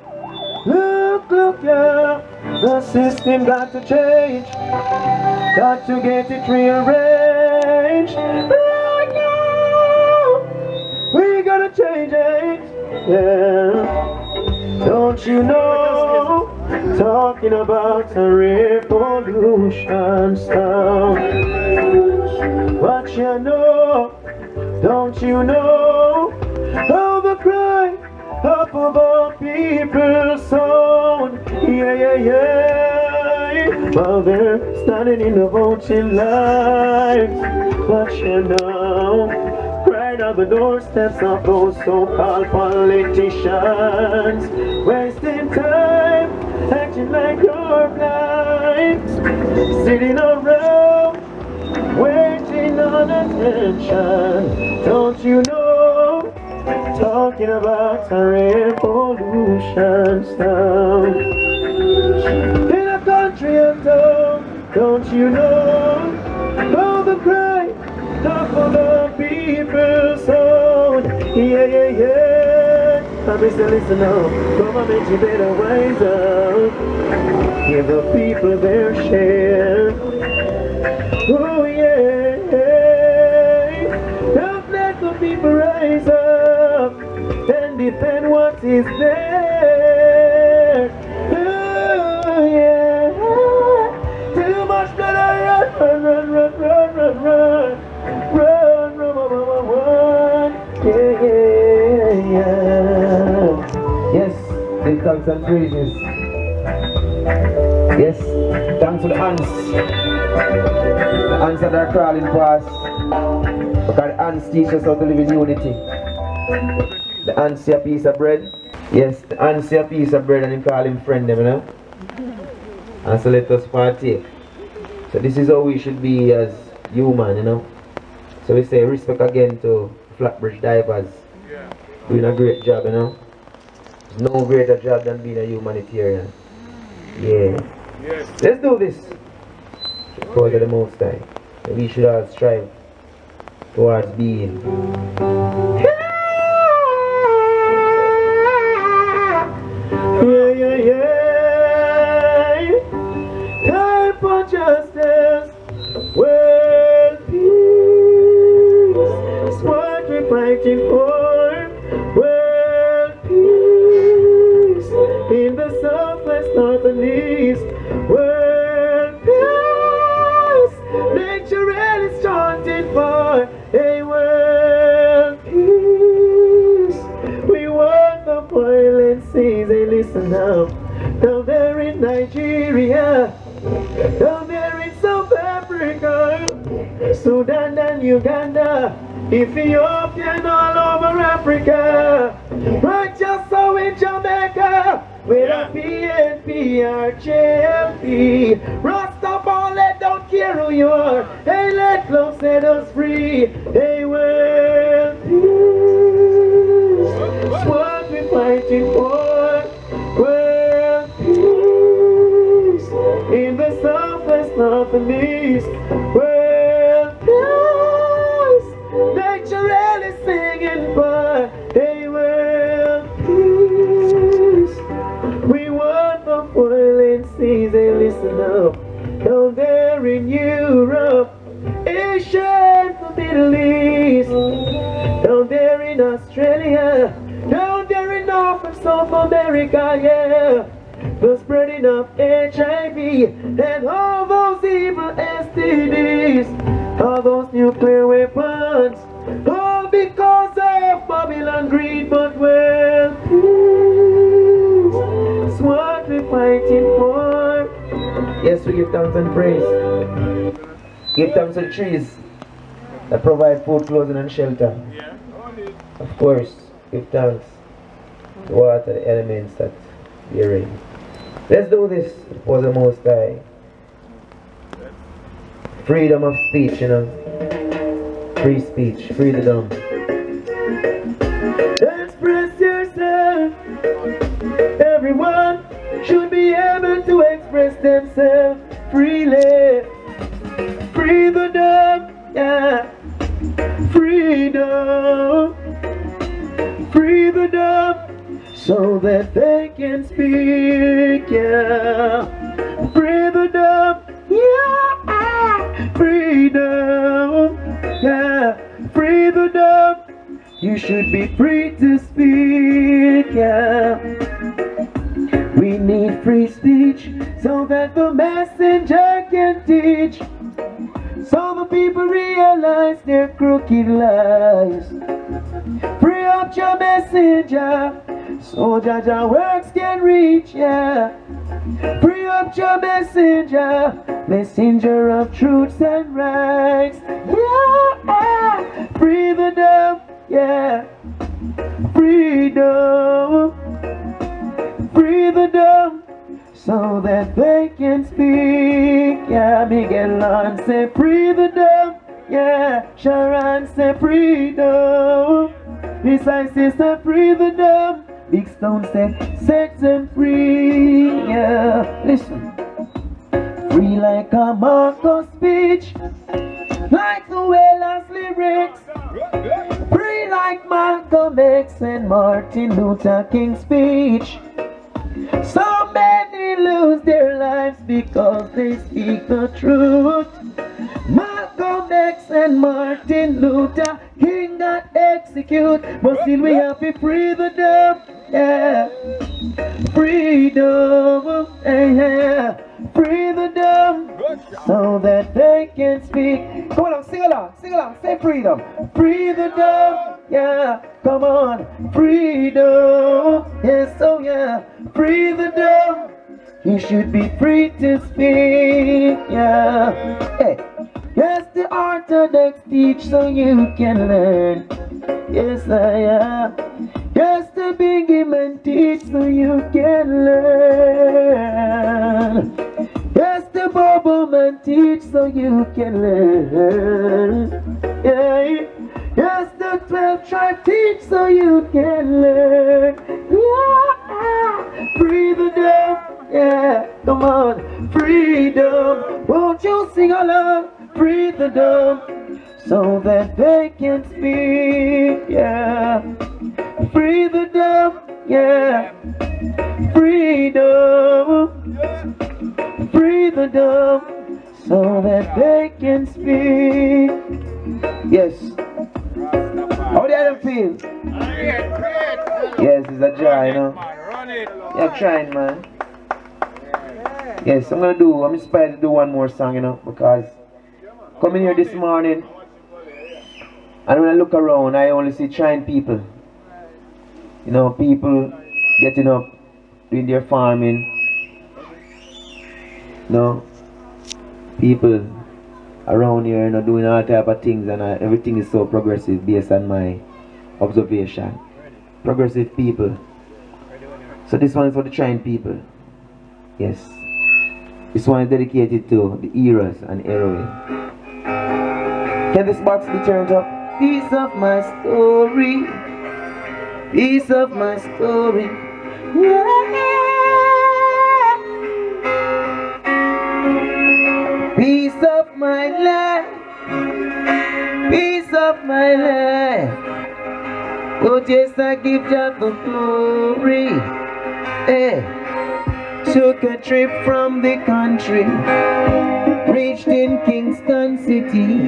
look, yeah, the system got to change, got to get it rearranged, right now, we gotta change it, yeah, don't you know, talking about a revolution sound. But you know, don't you know, how the cry up of our people's sound, yeah, while they're standing in the voting lines. But you know, right on the doorsteps of those so-called politicians, wasting time, acting like you're blind, sitting around, waiting on attention. Don't you know, talking about a revolution sound. In a country of town, don't you know, how the cry up for the people's sound. Yeah. I'm Mr. Listen now, government you better wise up, give the people their share. Oh yeah, don't let the people rise up and defend what is there. Oh yeah, too much blood, run, yeah. Yes, give thanks and praises. Yes, thanks to the ants. The ants that are crawling past, because the ants teach us how to live in unity. The ants see a piece of bread. Yes, the ants see a piece of bread and they call him friend, you know. And so let us partake. So this is how we should be as human, you know. So we say respect again to Flatbridge divers doing a great job, you know. There's no greater job than being a humanitarian. Yeah. Yes. Let's do this. Because of the Most High. We should all strive towards being. Yeah, yeah, yeah. Time for justice. World peace is what we're fighting for. World peace in the southwest, north, and east. World peace, nature is chanting for a world peace. We want the violent seas, and listen now. Down there in Nigeria, down there in South Africa, Sudan and Uganda, Ethiopia and all over Africa, right just so in Jamaica, with a PNP or JLP, Rastafari don't care who you are, hey let love set us free, hey world peace, what we fighting for, world peace, in the southwest, north and east, world peace, nature really singing for, hey world peace, we want the violent seas, hey listen up, down there in Europe, Asia, the Middle East, down there in Australia, down there in North and South America, yeah, the spreading of HIV and all those evil STDs, all those nuclear weapons, all because of Babylon greed, but well, peace is what we're fighting for. Yes, we give thanks and praise. Give thanks to the trees that provide food, clothing, and shelter. Of course, give thanks to water, the elements that we are in. Let's do this for the Most High. Freedom of speech, you know. Free speech, freedom. Express yourself. Everyone should be able to express themselves freely. Freedom, yeah. Freedom. Freedom. So that they can speak, yeah. Freedom, yeah. Freedom, yeah. Freedom. You should be free to speak, yeah. We need free speech so that the messenger can teach. So the people realize their crooked lies. Free up your messenger so that your works can reach, yeah. Free up your messenger, messenger of truths and rights, yeah. Freedom, yeah. Freedom, freedom, so that they can speak, yeah. Miguel on say freedom, yeah. Sharon say freedom. This I sister freedom. Big Stone said, set them free, yeah. Listen. Free like a Marcos speech, like the Whalers lyrics. Free like Malcolm X and Martin Luther King's speech. So many lose their lives because they speak the truth. Malcolm X and Martin Luther King got executed, but still we have to free the dumb, yeah. Freedom, yeah. Free the dumb, so that they can speak. Come on, sing along, say freedom. Free the dumb, yeah. Come on, freedom, yes, oh yeah. Free the dumb, you should be free to speak, yeah. Hey. Yes, the Orthodox teach so you can learn. Yes, I am. Yes, the biggie man teach so you can learn. Yes, the Bible man teach so you can learn. Yeah. Yes, the 12 tribes life teach so you can learn. Yeah, freedom, yeah, come on, freedom. Won't you sing along? Freedom, so that they can speak, yeah. Freedom, yeah. Freedom, freedom, so that they can speak. Yes. How do you feel? Yes, it's a joy, you know. Yeah, trying, man. Yes, I'm inspired to do one more song, you know, because coming here this morning, and when I look around, I only see trying people. You know, people getting up, doing their farming. You know, people around here, you know, doing all type of things, and everything is so progressive based on my observation. Progressive people. So this one is for the trying people. Yes. This one is dedicated to the eras and heroine. Can this box be turned up? Piece of my story. Piece of my story. Yeah. Piece of my life. Piece of my life. Oh, just I give you the glory. Hey. Took a trip from the country, reached in Kingston City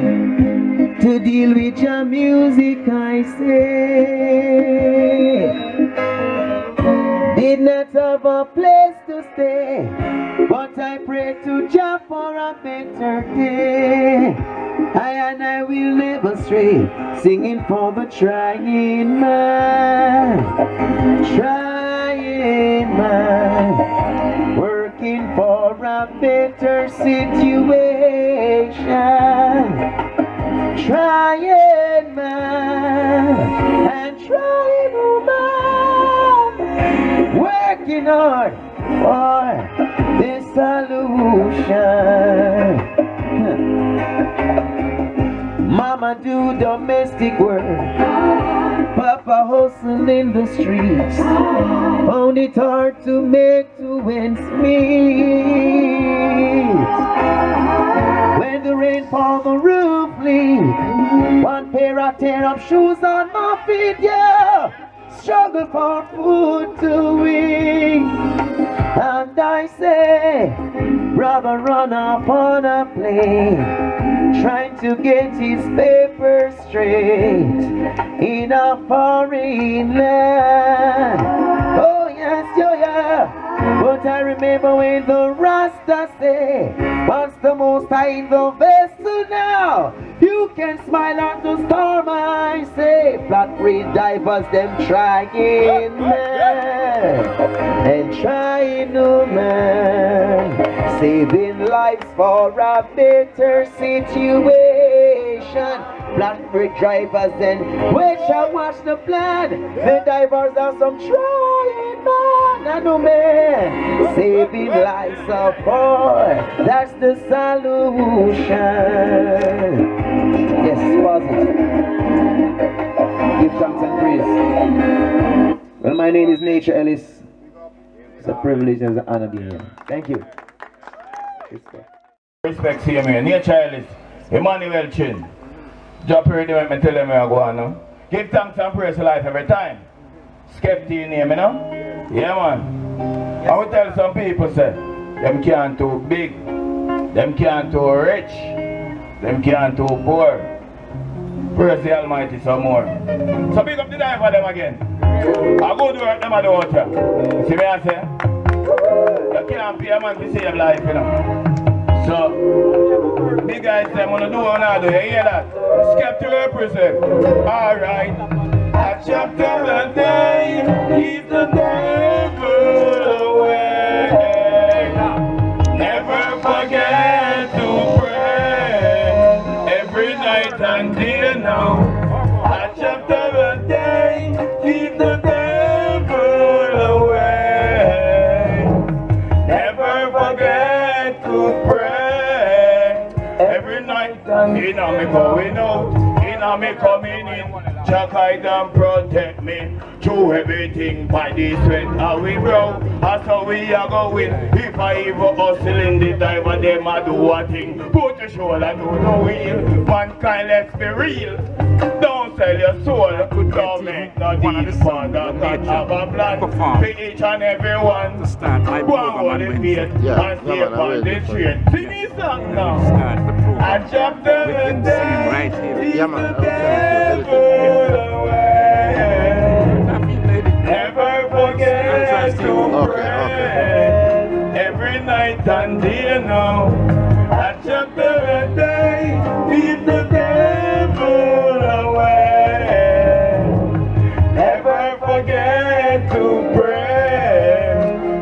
to deal with your music, I say. Did not have a place to stay, but I pray to Jah for a better day. I will never stray, singing for the trying man, trying man, working for a better situation. Trying man and trying woman, working hard for the solution. Mama do domestic work, Papa hustle in the streets, found it hard to make two ends meet. When the rain fall, the roof leak, one pair of tear up shoes on my feet, yeah. Struggle for food to eat, and I say, brother run up on a plane, trying to get his papers straight in a foreign land. Oh yes, yeah. But I remember when the Rasta say, once the Most High in the vessel now, you can smile at the storm, I say. Flatbridge divers, them trying man and trying no man, saving lives for a better situation. Flatbridge drivers, then we shall watch the plan. The divers are some trying man and no man, saving lives of all. That's the solution. Yes, positive. Give thanks and praise. Well, my name is Nature Ellis. It's a privilege and an honor being here. Thank you. Respect to you, man. Nature Ellis. Emmanuel Chin. Drop here, when me tell them where I go on now. Give thanks and praise to life every time. Skeptic name, you know? Yeah, man. I will tell some people, say, them can't too big, them can't too rich, them can't too poor. Praise the Almighty some more. So big up the dive them again. I go do work them at the water. See me I say? You can't pay a man to save life, you know. So, big guys say, I'm gonna do what I do. You hear that? Skeptic represent. Alright. A chapter a day, keep the devil away. Never forget to pray every night and day now. A chapter a day, keep the devil away. Never forget to pray every night and day. In me going out, in me coming in. Jah guide and protect me through everything by this sweat. How we grow, that's how we are going. If I ever hustle in the diver, them a do a thing. Put your shoulder to the wheel. Mankind, let's be real. Don't sell your soul. Don't make no deal for the God have a plan for each and every one. Go and hold the faith and stay on the street. Sing this song now. I jumped every day. Yeah, man. Never forget to pray. Every night and day now. I jumped every day. Keep the devil away. Never forget to pray.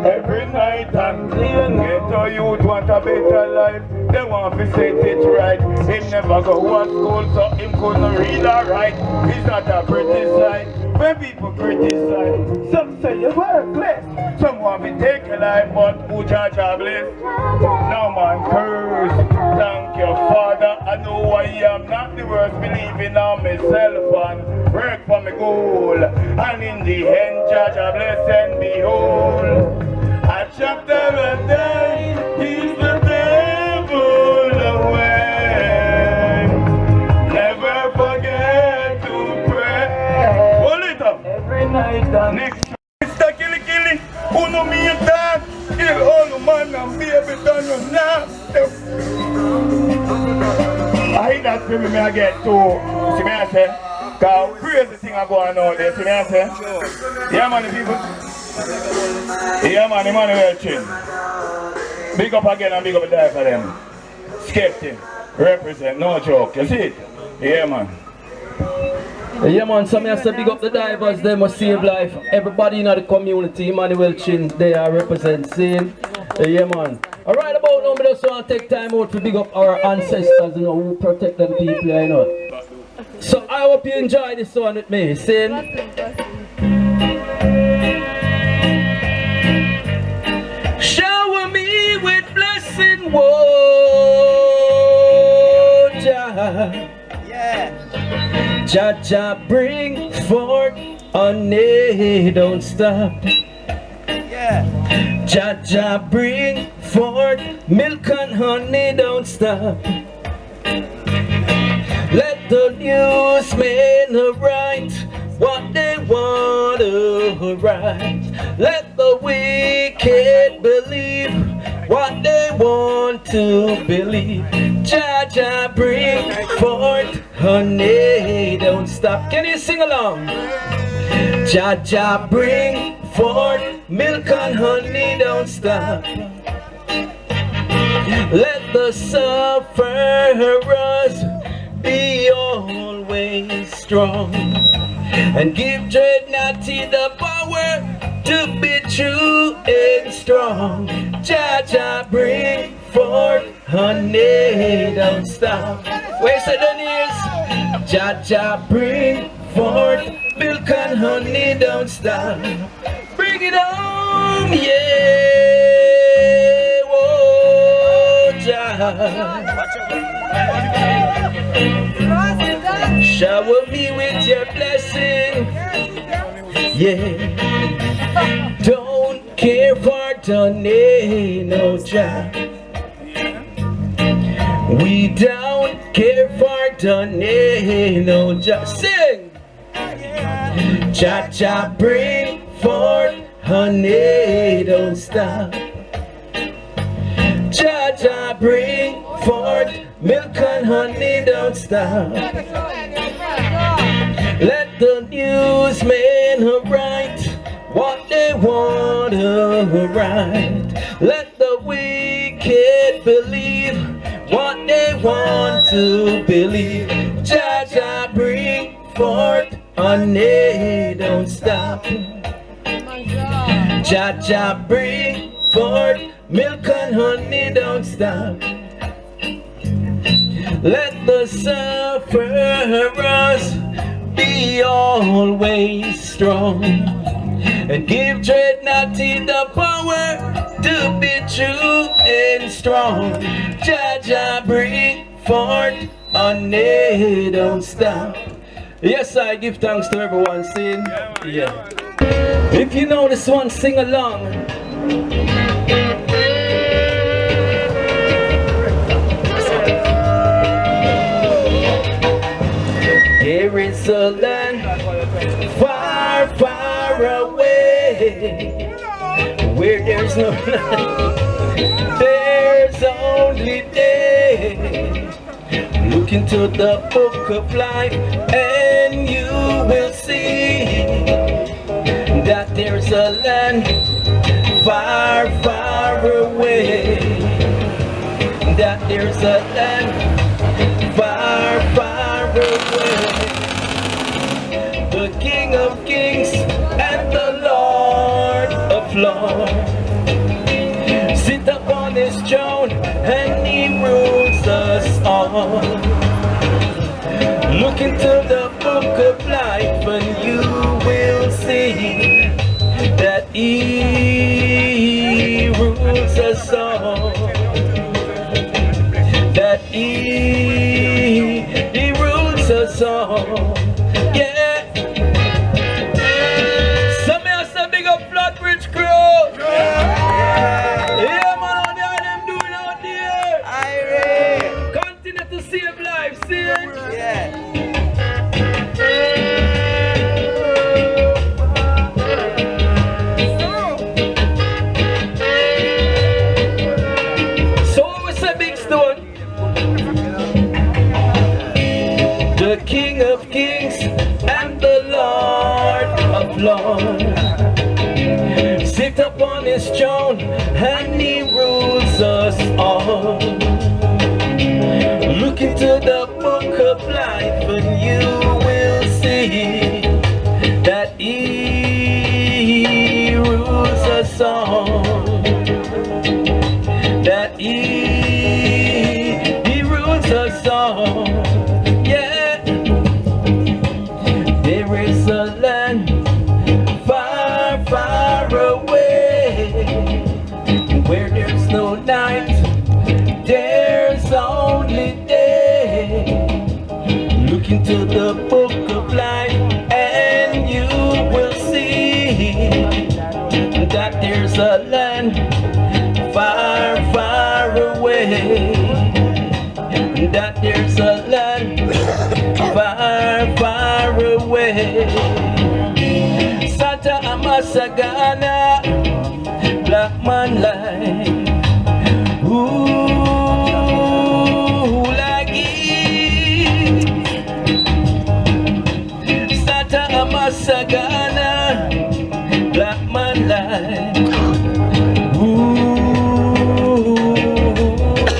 Every night and day. Get a youth want a better life. They want to set it right. He never go to school, so him couldn't read or write. It's not a pretty sight when people criticize. Some say you worthless. Some want to take a life, but who judge a bliss? No man curse. Thank you, Father. I know I am not the worst. Believing on myself and work for my goal. And in the end, judge a bless and behold. I chopped every day. He's the devil away. Never forget to pray. Hold it up. Every night and next Mr. Killy Killy, who know me and that? Kill all the man and baby done you now. I hate that film me I get to. See me I say? Cause crazy thing I go on out there. See me I say? Yeah man the people. Yeah man, the man well trained. Big up again and big up die for them. Skeptic, represent, no joke, you see it? Yeah man. Yeah man, so I have to big up the divers, they must save life. Everybody in the community, Emmanuel Chin, they are representing. Yeah man. Alright about now, we just want to take time out to big up our ancestors, you know, who protect them people, you know. So I hope you enjoy this one with me. Sing. Shower me with blessing water. Yeah. Jah Jah bring forth honey, don't stop. Yeah. Jah Jah bring forth milk and honey, don't stop. Let the newsmen write what they want to write. Let the wicked believe what they want to believe. Jah Jah bring forth honey, don't stop. Can you sing along? Jah Jah bring forth milk and honey, don't stop. Let the sufferers be always strong, and give Dreadnoughty the power to be true and strong. Jah Jah bring forth honey, don't stop. Where's the ears? Jah Jah bring forth milk and honey, don't stop. Bring it on, yeah, whoa, Jah. Shower me with your blessing, yeah. Don't care for donate, no Jah. We don't care for donate, no Jah. Sing! Jah Jah bring forth honey, don't stop. Jah Jah bring forth milk and honey, don't stop. Let the newsmen write what they want to write. Let the wicked believe what they want to believe. Jah Jah bring forth honey, don't stop. Jah Jah bring forth milk and honey, don't stop. Let the sufferers be always strong, and give Dreadnoughty the power to be true and strong. Jah Jah bring forth honey, don't stop. Yes, I give thanks to everyone sing. Yeah. If you know this one, sing along. There is a land far, far away where there's no night, there's only day. Look into the book of life and you will see that there's a land far, far away. That there's a land far, far away. The King of Kings and the Lord of Lords sit upon his throne and he rules us all. Look into the book of life and you will see that he rules us all. That he rules us all. Yeah. Some of us big up Flatbridge crew. Yeah, man, out there them doing out there. Aye. Continue to save lives, see it? Yeah. So we say Big Stone. The King of Kings and the Lord of Lords sit upon his throne and he rules us all. Look into the book of life and you will see that he rules us all. That he rules us all. Yeah. There is a land far, far away where there's no night, there's only day. Look into the book of life and you will see that there's a land far, far away. That there's a land far, far away. Santa Amasagana, black man life. Ooh, lagi. Santa Amasagana, black man life. Ooh,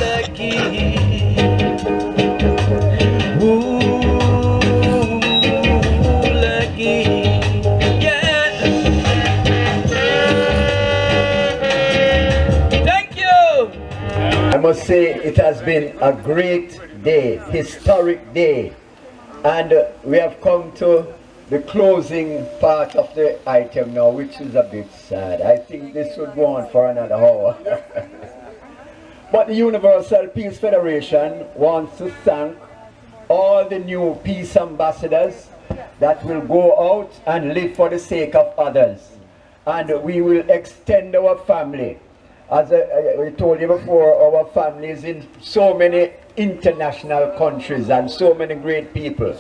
lagi. I must say it has been a great day, historic day, and we have come to the closing part of the item now, which is a bit sad. I think this would go on for another hour. But the Universal Peace Federation wants to thank all the new peace ambassadors that will go out and live for the sake of others, and we will extend our family. As I told you before, our family is in so many international countries and so many great people.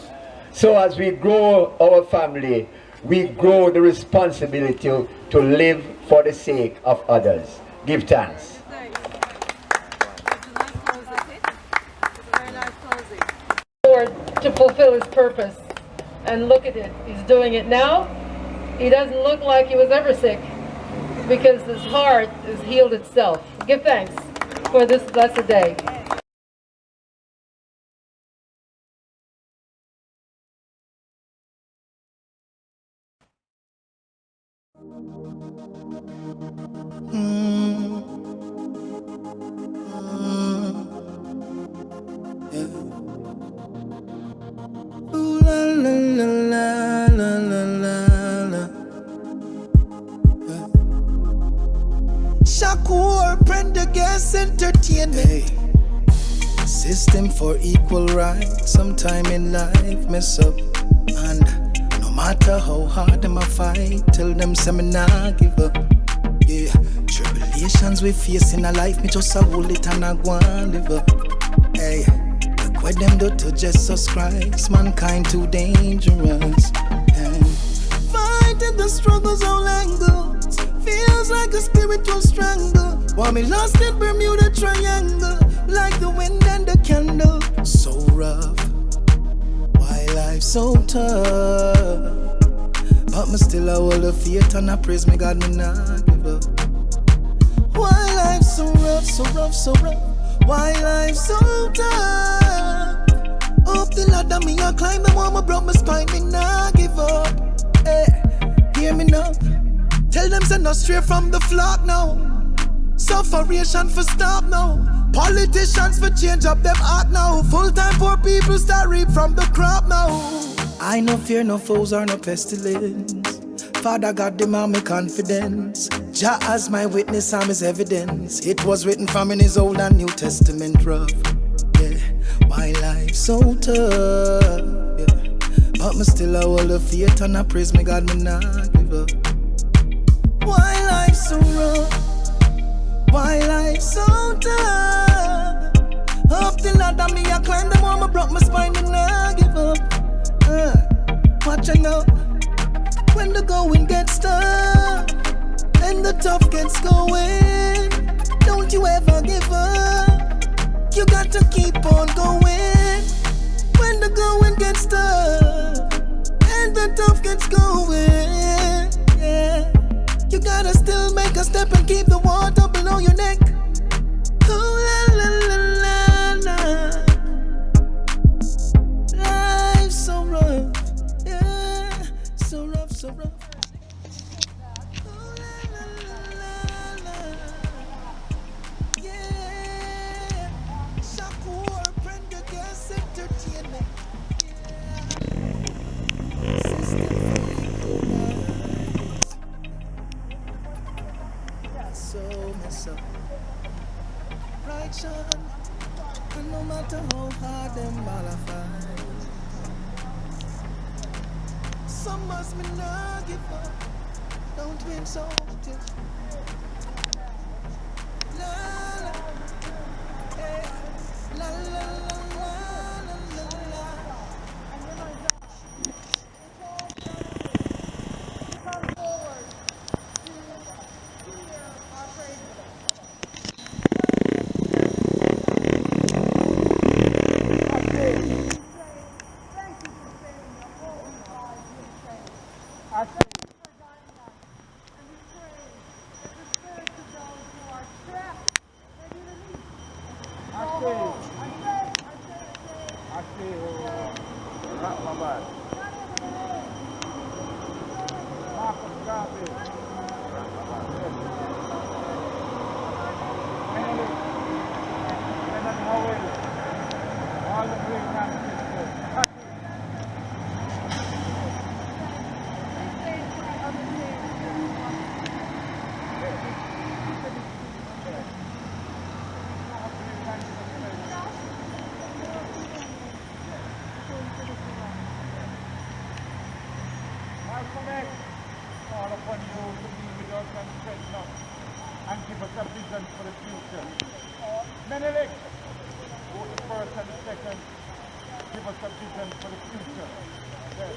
So as we grow our family, we grow the responsibility to live for the sake of others. Give thanks. Lord to fulfill his purpose. And look at it. He's doing it now. He doesn't look like he was ever sick, because his heart has healed itself. Give thanks for this blessed day. Ooh, la, la, la, la, la, la, la. Shakur, Prendergast Entertainment. System for equal rights. Sometime in life mess up matter how hard them a fight, tell them say me nah give up. Yeah, tribulations we face in a life, me just a hold it and I go and live up. Hey, look what them do to Jesus Christ, mankind too dangerous. Hey. Fighting the struggles all angles, feels like a spiritual strangle. While me lost in Bermuda Triangle, like the wind and the candle. So rough, why life so tough? But me still a hold of faith and I praise me God, me not give up. Why life so rough, so rough, so rough? Why life so tough? Up the ladder me a climb, the one me broke my spine, me not give up. Hey, hear me now. Tell them say no stray from the flock now. Sufferation for stop now. Politicians for change up them act now. Full-time poor people start reap from the crop now. I no fear no foes or no pestilence. Father God demand me confidence. Jah as my witness, I'm his evidence. It was written from in his Old and New Testament rough. Yeah, my life so tough. Yeah, but me still a hold of faith and I praise me God, me not give up. Why life so rough? Why life so tough? Up the ladder me a climb, the one me broke my spine, me nah give up. Watch out now, when the going gets tough and the tough gets going, don't you ever give up. You got to keep on going. When the going gets tough and the tough gets going, yeah. You gotta still make a step and keep the water below your neck. Ooh la la la la la. Life's so rough, yeah, so rough, so rough. Ooh la la la la la. Yeah, Shakur, Prendergast Entertainment. Yeah, system so mess up. Right, Sean? And no matter how hard them all I fight, some must me not give up. Don't win so still. La la, hey, la la la la la la la. Come forward to hear our praises. Call upon you to be with us and strengthen us and give us a vision for the future. Menelik, who is the first and the second, give us a vision for the future. Yes.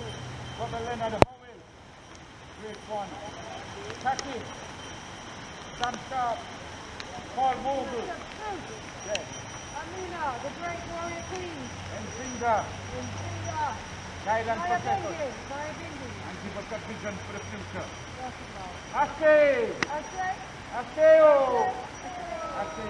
Brother Leonard Howell, great one. Taki, Sam Sharp, Paul Mogul. Yes. Amina, the great warrior queen. And Zinga. Guide and protect us. And give us a vision for the future. Ase! Aseo! Ase!